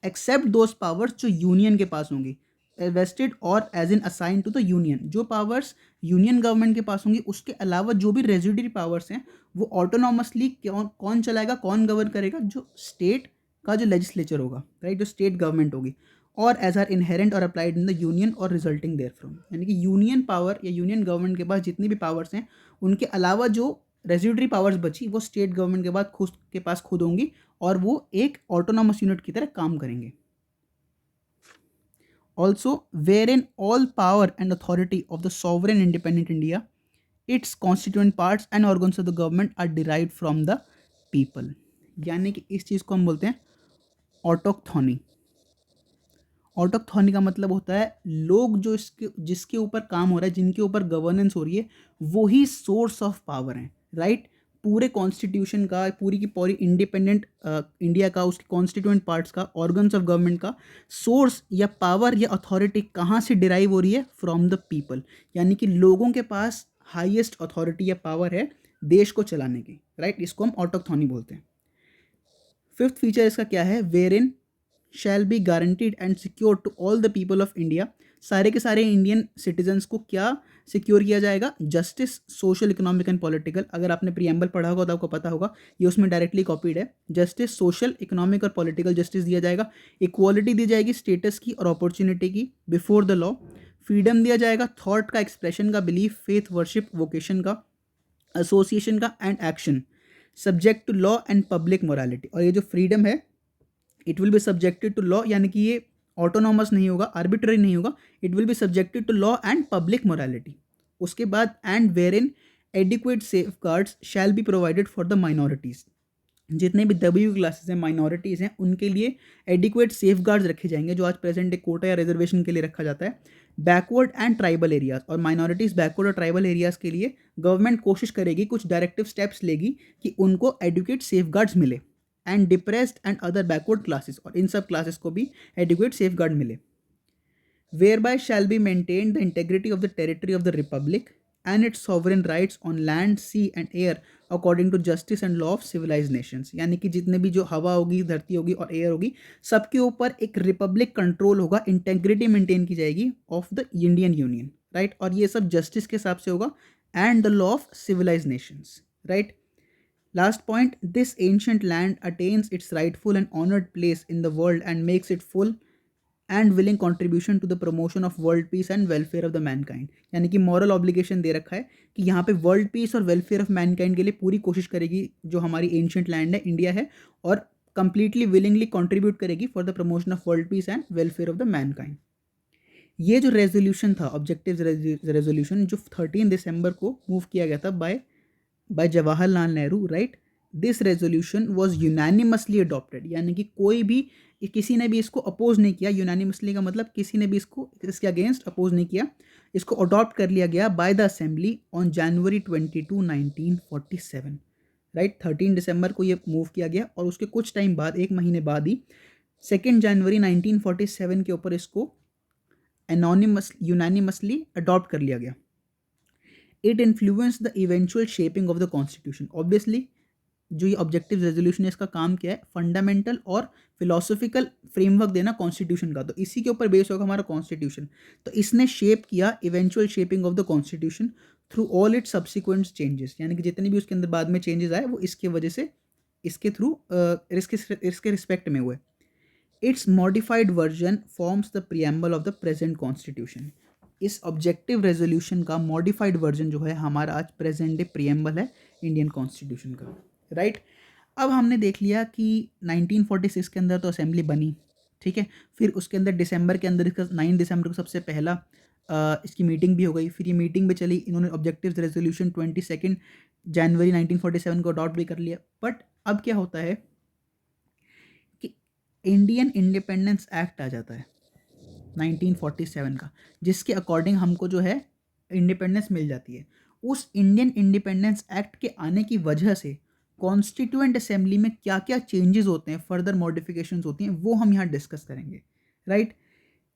एक्सेप्ट दोज पावर्स जो यूनियन के पास होंगी, वेस्टेड और as in assign to the union, जो पावर्स यूनियन गवर्नमेंट के पास होंगी उसके अलावा जो भी रेजिडरी पावर्स हैं वो ऑटोनॉमसली कौन चलाएगा, कौन गवर्न करेगा, जो स्टेट का जो लेजिस्लेचर होगा, राइट, जो स्टेट गवर्नमेंट होगी, और एज आर इनहेरेंट और अप्लाइड इन द यूनियन और रिजल्टिंग देयर फ्रॉम, यानी कि यूनियन पावर या यूनियन गवर्नमेंट के पास जितनी भी पावर्स हैं उनके अलावा जो रेजिडरी पावर्स बची वो स्टेट गवर्नमेंट के बाद खुद के पास खुद होंगी, और वो एक ऑटोनॉमस यूनिट की तरह काम करेंगे। Also, wherein all power and authority of the sovereign independent India, its constituent parts and organs of the government are derived from the people, यानी कि इस चीज़ को हम बोलते हैं ऑटोक्थोनी। ऑटोक्थोनी का मतलब होता है लोग जो इसके जिसके ऊपर काम हो रहा है, जिनके ऊपर गवर्नेंस हो रही है, वही सोर्स ऑफ पावर है, राइट, पूरे कॉन्स्टिट्यूशन का, पूरी की पूरी इंडिपेंडेंट इंडिया का, उसके कॉन्स्टिट्यूएंट पार्ट्स का, ऑर्गन्स ऑफ गवर्नमेंट का सोर्स या पावर या अथॉरिटी कहाँ से डिराइव हो रही है, फ्रॉम द पीपल, यानी कि लोगों के पास हाईएस्ट अथॉरिटी या पावर है देश को चलाने की, राइट, इसको हम ऑटोक्थोनी बोलते हैं। फिफ्थ फीचर इसका क्या है, wherein shall be guaranteed and secure to all the people of India, सारे के सारे इंडियन सिटीजन्स को क्या सिक्योर किया जाएगा, justice social economic and political, अगर आपने प्रीएम्बल पढ़ा होगा तो आपको पता होगा ये उसमें डायरेक्टली कॉपीड है, जस्टिस सोशल इकोनॉमिक और पॉलिटिकल जस्टिस दिया जाएगा, इक्वालिटी दी जाएगी स्टेटस की और अपॉर्चुनिटी की बिफोर द लॉ, फ्रीडम दिया जाएगा थॉट का, एक्सप्रेशन का, बिलीफ, फेथ, वर्शिप, वोकेशन का, एसोसिएशन का and action, subject to law and public morality, और ये जो फ्रीडम है it will be subjected to law, यानी कि ये ऑटोनॉमस नहीं होगा, आर्बिट्ररी नहीं होगा, it will be subjected to law and public morality. उसके बाद and wherein adequate safeguards shall be provided for the minorities, जितने भी दबी हुई क्लासेस हैं, माइनॉरिटीज़ हैं, उनके लिए एडिक्वेट सेफ गार्ड्स रखे जाएंगे, जो आज प्रेजेंट डे कोटा या रिजर्वेशन के लिए रखा जाता है। बैकवर्ड एंड ट्राइबल एरियाज, और माइनॉरिटीज़ बैकवर्ड और ट्राइबल एरियाज़ के लिए गवर्नमेंट कोशिश करेगी, कुछ डायरेक्टिव स्टेप्स लेगी कि उनको एडुकेट सेफ गार्ड्स मिले, and depressed and other backward classes, और इन सब क्लासेस को भी एडिक्वेट सेफ गार्ड मिले। Whereby shall be maintain the integrity of the territory of the republic and its sovereign rights on land, sea and air according to justice and law of civilized nations। यानी कि जितने भी जो हवा होगी, धरती होगी और एयर होगी, सबके ऊपर एक रिपब्लिक कंट्रोल होगा, इंटेग्रिटी मेंटेन की जाएगी of the Indian union, right. और ये सब जस्टिस के हिसाब से होगा and the law of civilized nations, right? Last point, this ancient land attains its rightful and honored place in the world and makes it full and willing contribution to the promotion of world peace and welfare of the mankind। यानी कि moral obligation दे रखा है कि यहाँ पे world peace और welfare of mankind के लिए पूरी कोशिश करेगी जो हमारी ancient land है, इंडिया है, और completely willingly contribute करेगी for the promotion of world peace and welfare of the mankind। ये जो रेजोल्यूशन था, ऑब्जेक्टिव रेजोल्यूशन, जो 13 दिसंबर को मूव किया गया था by Jawaharlal Nehru, right. This resolution was unanimously adopted, यानी कि कोई भी, किसी ने भी इसको अपोज नहीं किया। यूनानिमसली का मतलब किसी ने भी इसके अगेंस्ट अपोज नहीं किया। इसको अडॉप्ट कर लिया गया by the assembly on January 22, 1947, right. 13 दिसंबर को ये मूव किया गया और उसके कुछ टाइम बाद, एक महीने बाद ही 2 जनवरी 1947 के ऊपर इसको यूनानिमसली अडॉप्ट कर लिया गया। It influence the eventual shaping of the constitution. Obviously जो ये ऑब्जेक्टिव रेजोल्यूशन है, इसका काम क्या है, फंडामेंटल और फिलोसॉफिकल फ्रेमवर्क देना कॉन्स्टिट्यूशन का, तो इसी के ऊपर बेस होगा हमारा कॉन्स्टिट्यूशन। तो इसने शेप किया eventual shaping of the constitution through all it's subsequent changes, यानी कि जितने भी उसके अंदर बाद में चेंजेस आए वो इसके वजह से, इसके थ्रू, इसके रिस्पेक्ट में हुए। It's modified version forms the preamble of the present constitution. इस ऑब्जेक्टिव रेजोल्यूशन का मॉडिफाइड वर्जन जो है हमारा आज प्रेजेंट डे प्रियम्बल है इंडियन कॉन्स्टिट्यूशन का, राइट। अब हमने देख लिया कि 1946 के अंदर तो असेंबली बनी, ठीक है। फिर उसके अंदर दिसंबर के अंदर, इसका 9 दिसंबर को सबसे पहला इसकी मीटिंग भी हो गई। फिर ये मीटिंग भी चली, इन्होंने ऑब्जेक्टिव रेजोल्यूशन 22 जनवरी 1947 को अडॉप्ट भी कर लिया। बट अब क्या होता है कि इंडियन इंडिपेंडेंस एक्ट आ जाता है 1947 का, जिसके अकॉर्डिंग हमको जो है इंडिपेंडेंस मिल जाती है। उस इंडियन इंडिपेंडेंस एक्ट के आने की वजह से कॉन्स्टिट्यूएंट असेंबली में क्या क्या चेंजेस होते हैं, फर्दर मॉडिफिकेशंस होती हैं, वो हम यहाँ डिस्कस करेंगे, right.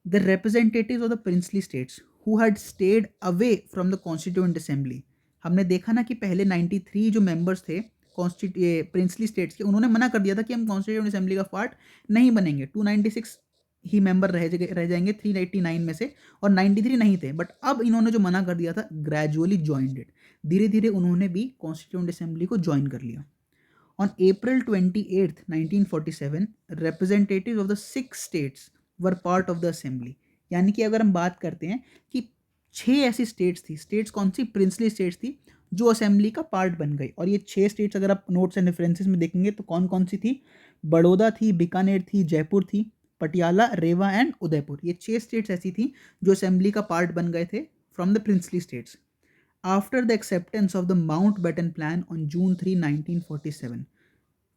The representatives of the princely states who had stayed away from the constituent assembly. हमने देखा ना कि पहले 93 जो मेंबर्स थे प्रिंसली स्टेट्स के, उन्होंने मना कर दिया था कि हम कॉन्स्टिट्यूएंट असेंबली का पार्ट नहीं बनेंगे। 296 ही मेंबर रह जाएंगे 389 में से, और 93 नहीं थे। बट अब इन्होंने जो मना कर दिया था, ग्रेजुअली ज्वाइंड इट, धीरे धीरे उन्होंने भी कॉन्स्टिट्यूएंट असेंबली को ज्वाइन कर लिया। On April 28, 1947 representatives of the 6 states were part of the assembly. यानी कि अगर हम बात करते हैं कि 6 ऐसी स्टेट्स थी, स्टेट्स कौन सी, प्रिंसली स्टेट्स थी, जो असेंबली का पार्ट बन गई। और ये 6 स्टेट्स अगर आप नोट्स एंड रेफरेंसेस में देखेंगे तो कौन कौन सी थी, बड़ौदा थी, बीकानेर थी, जयपुर थी, पटियाला, रेवा एंड उदयपुर। ये 6 स्टेट्स ऐसी थी जो असेंबली का पार्ट बन गए थे from the princely states. After the acceptance of the Mountbatten plan on June 3, 1947,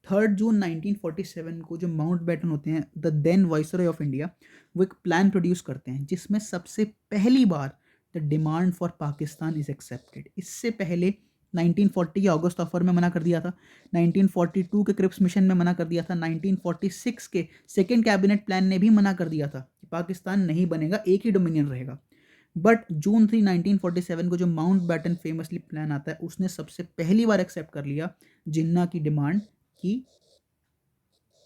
3 जून 1947 को जो माउंटबेटन होते हैं, the then viceroy of India, वो एक प्लान प्रोड्यूस करते हैं जिसमें सबसे पहली बार the demand for Pakistan is accepted. इससे पहले 1940 के अगस्त ऑफर में मना कर दिया था, 1942 के क्रिप्स मिशन में मना कर दिया था, 1946 के सेकेंड कैबिनेट प्लान ने भी मना कर दिया था कि पाकिस्तान नहीं बनेगा, एक ही डोमिनियन रहेगा। बट June 3, 1947 को जो माउंटबेटन फेमसली प्लान आता है, उसने सबसे पहली बार एक्सेप्ट कर लिया जिन्ना की डिमांड कि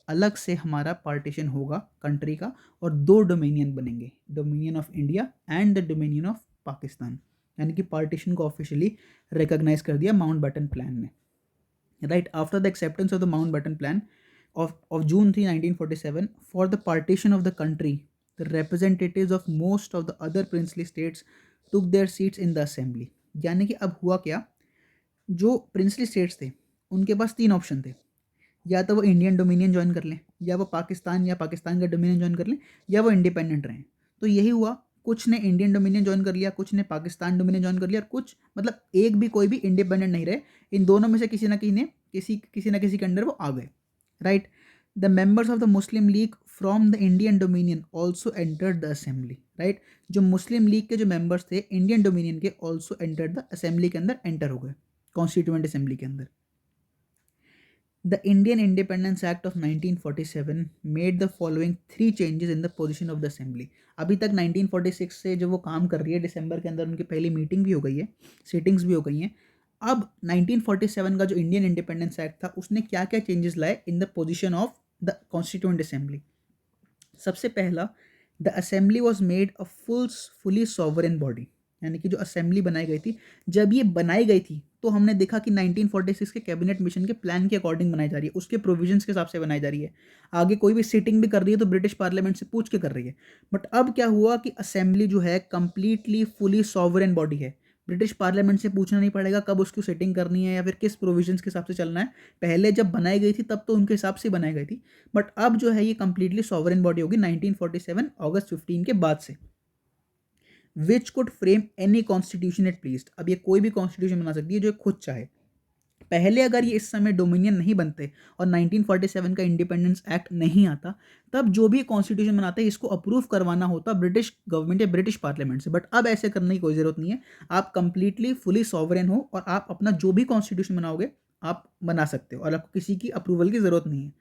अलग से हमारा पार्टीशन होगा कंट्री का और 2 डोमिनियन बनेंगे, dominion of India and the dominion of Pakistan. यानी कि पार्टीशन को ऑफिशियली रिकॉग्नाइज कर दिया माउंटबेटन प्लान ने, right. After the acceptance of the Mountbatten plan of June 3, 1947 for the partition of the country, the representatives of most of the other princely states took their seats in the assembly। यानी कि अब हुआ क्या, जो princely states थे उनके पास 3 option थे, या तो वो इंडियन डोमिनियन ज्वाइन कर लें, या वो पाकिस्तान या पाकिस्तान का डोमिनियन ज्वाइन कर लें, या वो इंडिपेंडेंट रहें। तो यही हुआ, कुछ ने इंडियन डोमिनियन ज्वाइन कर लिया, कुछ ने पाकिस्तान डोमिनियन ज्वाइन कर लिया, और कुछ, मतलब एक भी, कोई भी इंडिपेंडेंट नहीं रहे। इन दोनों में से किसी ना किसी के अंडर वो आ गए, right. The members of the Muslim league from the Indian dominion also entered the assembly, right. जो मुस्लिम लीग के जो मेंबर्स थे इंडियन डोमिनियन के, ऑल्सो एंटर्ड द असेंबली के अंदर एंटर हो गए, कॉन्स्टिट्यूएंट असेंबली के अंदर। The Indian independence act of 1947 made the following 3 changes in the position of the assembly. अभी तक 1946 से जो वो काम कर रही है, दिसंबर के अंदर उनकी पहली मीटिंग भी हो गई है, सीटिंग्स भी हो गई हैं। अब 1947 का जो इंडियन इंडिपेंडेंस एक्ट था उसने क्या क्या चेंजेस लाए in the position of the constituent assembly. सबसे पहला, the assembly was made a fully sovereign body, यानी कि जो असेंबली बनाई गई थी, जब ये बनाई गई थी तो हमने देखा कि 1946 के कैबिनेट मिशन के प्लान के अकॉर्डिंग बनाई जा रही है, उसके प्रोविजंस के हिसाब से बनाई जा रही है। आगे कोई भी सीटिंग भी कर रही है तो ब्रिटिश पार्लियामेंट से पूछ के कर रही है। बट अब क्या हुआ कि असेंबली जो है कंप्लीटली फुली सॉवरेन बॉडी है, ब्रिटिश पार्लियामेंट से पूछना नहीं पड़ेगा कब उसकी सेटिंग करनी है या फिर किस प्रोविजंस के हिसाब से चलना है। पहले जब बनाई गई थी तब तो उनके हिसाब से बनाई गई थी, बट अब जो है ये कंप्लीटली सॉवरेन बॉडी होगी 1947 अगस्त 15 के बाद से। Which could frame any constitution it pleased, अब ये कोई भी कॉन्स्टिट्यूशन बना सकती है जो खुद चाहे। पहले अगर ये इस समय डोमिनियन नहीं बनते और 1947 का इंडिपेंडेंस एक्ट नहीं आता, तब जो भी कॉन्स्टिट्यूशन बनाते हैं इसको अप्रूव करवाना होता ब्रिटिश गवर्नमेंट या ब्रिटिश पार्लियामेंट से। बट अब ऐसे करने की कोई ज़रूरत नहीं है, आप कंप्लीटली फुली सॉवरेन हो और आप अपना जो भी कॉन्स्टिट्यूशन बनाओगे आप बना सकते हो और आपको किसी की अप्रूवल की ज़रूरत नहीं है।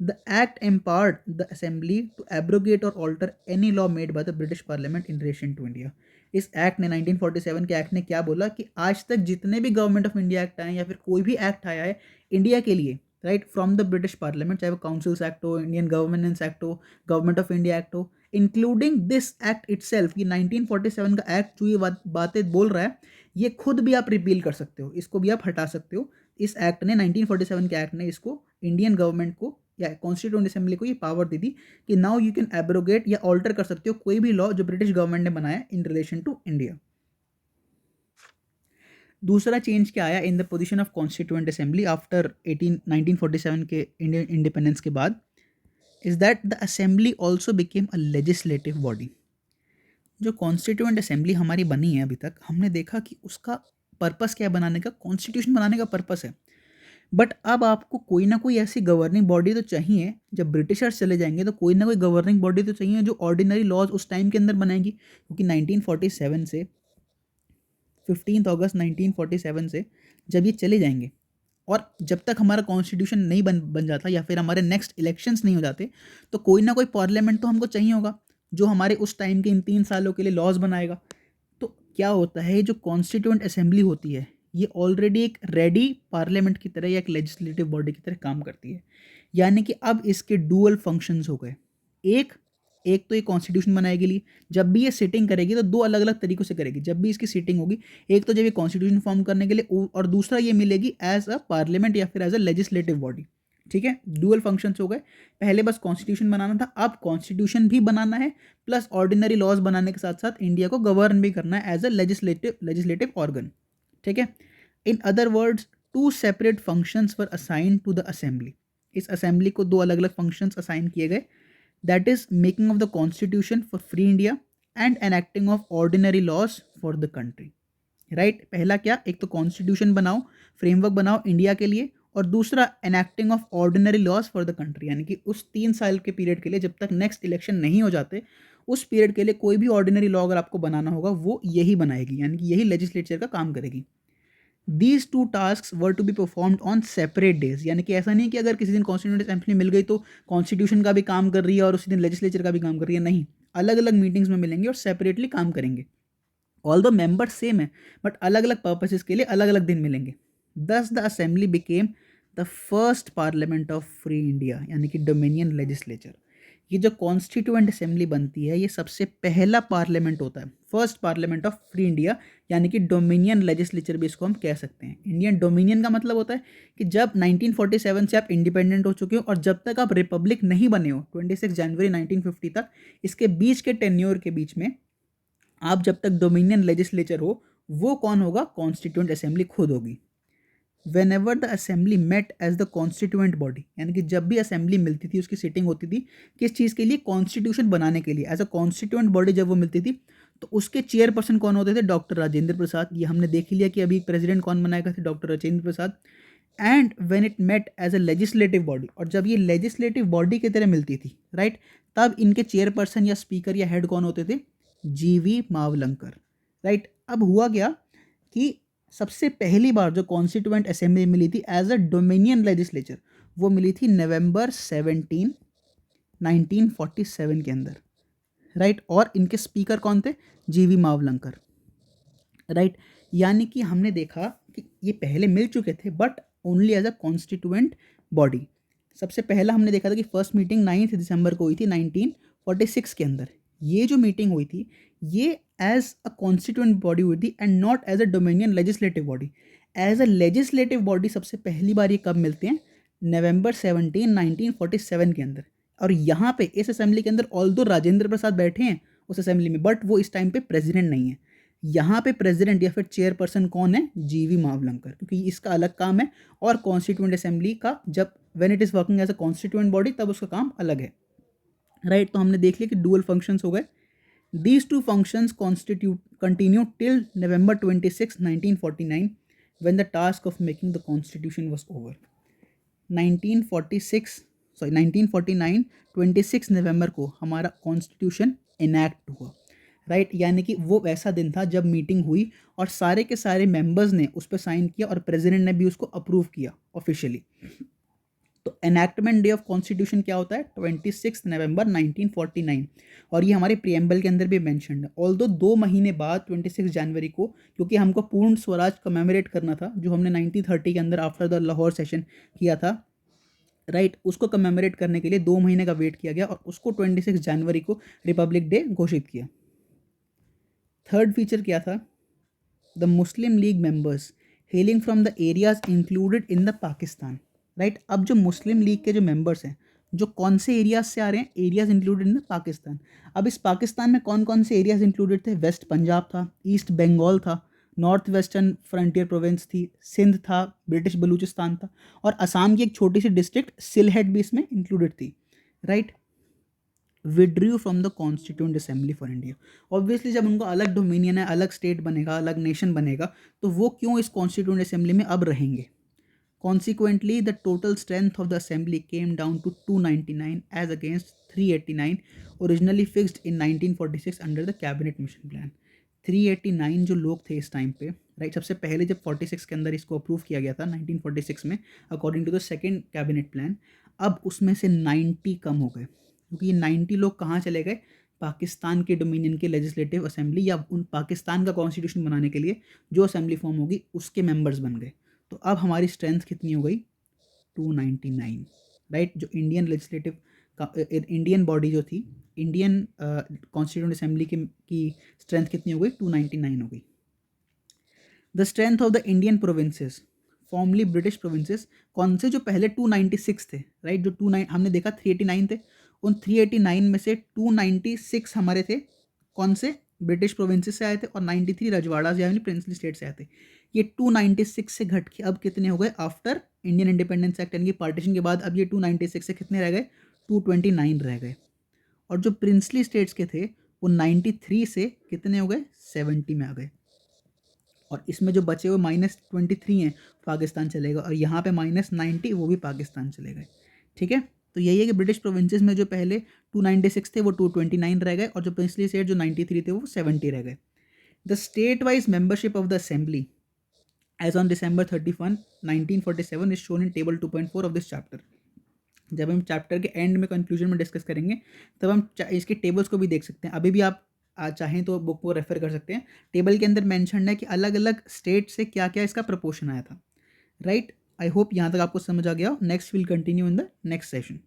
The act empowered the assembly to abrogate or alter any law made by the British Parliament in relation to India. इस एक्ट ने 1947 के एक्ट ने क्या बोला कि आज तक जितने भी गवर्नमेंट ऑफ इंडिया एक्ट आए या फिर कोई भी एक्ट आया है इंडिया के लिए, right, from the British parliament, चाहे वो काउंसिल्स एक्ट हो, इंडियन गवर्नेंस एक्ट हो, गवर्नमेंट ऑफ इंडिया एक्ट हो, इंक्लूडिंग दिस एक्ट इटसेल्फ, ये 1947 का एक्ट जो ये बातें बोल रहा है ये खुद भी आप रिपील कर सकते हो, इसको भी आप हटा सकते हो। इस एक्ट ने 1947 के एक्ट ने इसको इंडियन गवर्नमेंट को या कॉन्स्टिट्यूएंट असेंबली को ये पावर दी थी कि नाउ यू कैन एब्रोगेट या ऑल्टर कर सकते हो कोई भी लॉ जो ब्रिटिश गवर्नमेंट ने बनाया इन रिलेशन टू इंडिया। दूसरा चेंज क्या आया in the position of constituent assembly after 1947 के इंडियन इंडिपेंडेंस के बाद, is that the assembly also became a legislative body. जो कॉन्स्टिट्यूएंट असेंबली हमारी बनी है अभी तक, हमने देखा कि उसका पर्पस क्या बनाने का, कॉन्स्टिट्यूशन बनाने का पर्पस है। बट अब आपको कोई ना कोई ऐसी गवर्निंग बॉडी तो चाहिए, जब ब्रिटिशर्स चले जाएंगे तो कोई ना कोई गवर्निंग बॉडी तो चाहिए जो ऑर्डिनरी लॉज उस टाइम के अंदर बनाएगी, क्योंकि 1947 से 15 अगस्त 1947 से जब ये चले जाएंगे और जब तक हमारा कॉन्स्टिट्यूशन नहीं बन जाता या फिर हमारे नेक्स्ट इलेक्शंस नहीं हो जाते, तो कोई ना कोई पार्लियामेंट तो हमको चाहिए होगा जो हमारे उस टाइम के इन 3 सालों के लिए लॉज बनाएगा। तो क्या होता है, जो कॉन्स्टिट्यूएंट असेंबली होती है ये ऑलरेडी एक रेडी पार्लियामेंट की तरह या एक लेजिस्लेटिव बॉडी की तरह काम करती है। यानी कि अब इसके डुअल फंक्शंस हो गए। एक एक तो ये कॉन्स्टिट्यूशन बनाएगी लिए, जब भी ये सिटिंग करेगी तो दो अलग अलग तरीक़ों से करेगी। जब भी इसकी सिटिंग होगी, एक तो जब ये कॉन्स्टिट्यूशन फॉर्म करने के लिए, और दूसरा ये मिलेगी एज अ पार्लियामेंट या फिर एज अ लेजिस्लेटिव बॉडी। ठीक है, डुअल फंक्शंस हो गए। पहले बस कॉन्स्टिट्यूशन बनाना था, अब कॉन्स्टिट्यूशन भी बनाना है प्लस ऑर्डिनरी लॉज बनाने के साथ साथ इंडिया को गवर्न भी करना है एज अ लेजिस्लेटिव ऑर्गन। ठीक है, in other words two separate functions were assigned to the assembly. इस असेंबली को दो अलग अलग फंक्शंस असाइन किए गए, that is making of the constitution for free India and enacting of ordinary laws for the country. Right, पहला क्या, एक तो कॉन्स्टिट्यूशन बनाओ, फ्रेमवर्क बनाओ इंडिया के लिए, और दूसरा enacting of ordinary laws for the country, यानी कि उस 3 साल के पीरियड के लिए जब तक नेक्स्ट इलेक्शन नहीं हो जाते, उस पीरियड के लिए कोई भी ऑर्डिनरी लॉ अगर आपको बनाना होगा वो यही बनाएगी, यानी कि यही लेजिस्लेचर का काम करेगी। These two task were to be performed on separate days, यानी कि ऐसा नहीं कि अगर किसी दिन कॉन्स्टिट्यूंट असेंबली मिल गई तो कॉन्स्टिट्यूशन का भी काम कर रही है और उसी दिन लेजिस्लेचर का भी काम कर रही है, नहीं, अलग अलग मीटिंग्स में मिलेंगे और सेपरेटली काम करेंगे। ऑल दो मेंबर्स सेम है बट अलग अलग पर्पसेस के लिए अलग अलग दिन मिलेंगे। दस the assembly became the first parliament of free India, यानी कि डोमिनियन लेजिस्लेचर। ये जो कॉन्स्टिट्यूएंट असेंबली बनती है ये सबसे पहला पार्लियामेंट होता है, first parliament of free India, यानी कि डोमिनियन लेजिस्लेचर भी इसको हम कह सकते हैं। इंडियन डोमिनियन का मतलब होता है कि जब 1947 से आप इंडिपेंडेंट हो चुके हो और जब तक आप रिपब्लिक नहीं बने हो 26 जनवरी 1950 तक, इसके बीच के टेन्योर के बीच में आप जब तक डोमिनियन लेजिस्लेचर हो, वो कौन होगा, कॉन्स्टिट्यूएंट असेंबली खुद होगी। Whenever the assembly met as the constituent body, यानी कि जब भी असेंबली मिलती थी उसकी सीटिंग होती थी किस चीज़ के लिए, कॉन्स्टिट्यूशन बनाने के लिए। एज अ कॉन्स्टिट्यूएंट बॉडी जब वो मिलती थी तो उसके चेयरपर्सन कौन होते थे, डॉक्टर राजेंद्र प्रसाद। ये हमने देख ही लिया कि अभी प्रेसिडेंट कौन बनाए गए थे, doctor Rajendra Prasad. And when it met as a legislative body, और जब ये लेजिस्लेटिव बॉडी की तरह मिलती थी, राइट, तब इनके चेयरपर्सन या स्पीकर या हेड कौन होते थे, जीवी मावलंकर। राइट, अब हुआ क्या कि सबसे पहली बार जो कॉन्स्टिट्यूएंट असेंबली मिली थी एज अ डोमिनियन लेजिस्लेचर, वो मिली थी नवंबर 17 1947 के अंदर, राइट। और इनके स्पीकर कौन थे? जीवी मावलंकर, राइट। यानी कि हमने देखा कि ये पहले मिल चुके थे but only as a constituent body. सबसे पहला हमने देखा था कि फर्स्ट मीटिंग 9 दिसंबर को हुई थी 1946 के अंदर। ये जो मीटिंग हुई थी ये एज अ कॉन्स्टिट्यूएंट बॉडी हुई थी and not as a dominion legislative body. As a legislative body सबसे पहली बार ये कब मिलते हैं? नवंबर 17 1947 के अंदर। और यहाँ पे इस असेंबली के अंदर ऑल्दो राजेंद्र प्रसाद बैठे हैं उस असेंबली में, बट वो इस टाइम पे प्रेसिडेंट नहीं है। यहाँ पे प्रेसिडेंट या फिर चेयरपर्सन कौन है? जीवी मावलंकर, क्योंकि इसका अलग काम है। और कॉन्स्टिट्यूएंट असेंबली का जब when it is working as a constituent body तब उसका काम अलग है, राइट। तो हमने देख लिया कि डुअल फंक्शंस हो गए। These two functions constitute continue till November 26 1949 when the task of making the constitution was over. 1949 26 नवंबर को हमारा कॉन्स्टिट्यूशन इनैक्ट हुआ, राइट। यानी कि वो वैसा दिन था जब मीटिंग हुई और सारे के सारे मेंबर्स ने उस पर साइन किया और प्रेसिडेंट ने भी उसको अप्रूव किया ऑफिशियली। तो एनैक्टमेंट डे ऑफ कॉन्स्टिट्यूशन क्या होता है? 26 नवंबर 1949। और ये हमारे प्रियम्बल के अंदर भी मेंशन्ड है। ऑल्दो 2 महीने बाद 26 जनवरी को, क्योंकि हमको पूर्ण स्वराज कमेमोरेट करना था जो हमने 1930 के अंदर आफ्टर द लाहौर सेशन किया था, राइट। उसको कमेमोरेट करने के लिए 2 महीने का वेट किया गया और उसको 26 जनवरी को रिपब्लिक डे घोषित किया। थर्ड फीचर क्या था? The Muslim league members hailing from the areas included in the Pakistan, right. अब जो मुस्लिम लीग के जो मेंबर्स हैं जो कौन से एरियाज से आ रहे हैं? Areas included in the Pakistan. अब इस पाकिस्तान में कौन कौन से एरियाज इंक्लूडेड थे? वेस्ट पंजाब था, ईस्ट बंगाल था, नॉर्थ वेस्टर्न फ्रंटियर प्रोविंस थी, सिंध था, ब्रिटिश बलूचिस्तान था और असम की एक छोटी सी डिस्ट्रिक्ट सिलहेट भी इसमें इंक्लूडेड थी, right. Withdrew from the constituent assembly for India. Obviously जब उनको अलग डोमिनियन है, अलग स्टेट बनेगा, अलग नेशन बनेगा, तो वो क्यों इस कॉन्स्टिट्यूएंट असेंबली में अब रहेंगे? Consequently, the total strength of the assembly came down to 299 as against 389 originally fixed in 1946 under the cabinet mission plan. 389 जो लोग थे इस टाइम पे, राइट। सबसे पहले जब 46 के अंदर इसको अप्रूव किया गया था 1946 में according to the second cabinet plan, अब उसमें से 90 कम हो गए, क्योंकि ये 90 लोग कहाँ चले गए? पाकिस्तान के डोमिनियन के लेजिस्लेटिव असेंबली या उन पाकिस्तान का कॉन्स्टिट्यूशन बनाने के लिए जो असेंबली फॉर्म होगी उसके मेंबर्स बन गए। तो अब हमारी स्ट्रेंथ कितनी हो गई? 299, राइट। जो इंडियन लेजिस्लेटिव का इंडियन बॉडी जो थी, इंडियन कॉन्स्टिट्यूएंट असेंबली की स्ट्रेंथ कितनी हो गई? 299 हो गई। The strength of the Indian provinces formally British provinces कौन से? जो पहले 296 थे, राइट। जो 29 हमने देखा 389 थे, उन 389 में से 296 हमारे थे कौन से? ब्रिटिश प्रोविंसेस से आए थे और 93 रजवाड़ा यानी प्रिंसली स्टेट से आए थे। ये 296 से घट के अब कितने हो गए? आफ्टर इंडियन इंडिपेंडेंस एक्ट यानी कि पार्टीशन के बाद अब ये 296 से कितने रह गए? 229 रह गए। और जो प्रिंसली स्टेट्स के थे वो 93 से कितने हो गए? 70 में आ गए। और इसमें जो बचे हुए -23 हैं पाकिस्तान चलेगा, और यहाँ पे -90 वो भी पाकिस्तान चले गए, ठीक है। तो यही है कि ब्रिटिश प्रोविंसेस में जो पहले 296 थे वो 229 रह गए और जो प्रिंसली स्टेट जो 93 थे वो 70 रह गए। The state wise membership of the assembly as on December 31 1947 is shown in table 2.4 of this chapter. जब हम चैप्टर के एंड में कंक्लूजन में डिस्कस करेंगे तब हम इसके टेबल्स को भी देख सकते हैं। अभी भी आप चाहें तो बुक को रेफर कर सकते हैं। टेबल के अंदर मेंशन है कि अलग अलग स्टेट से क्या क्या इसका प्रपोर्शन आया था, राइट। आई होप यहाँ तक आपको समझ आ गया हो। Next will continue in the next session.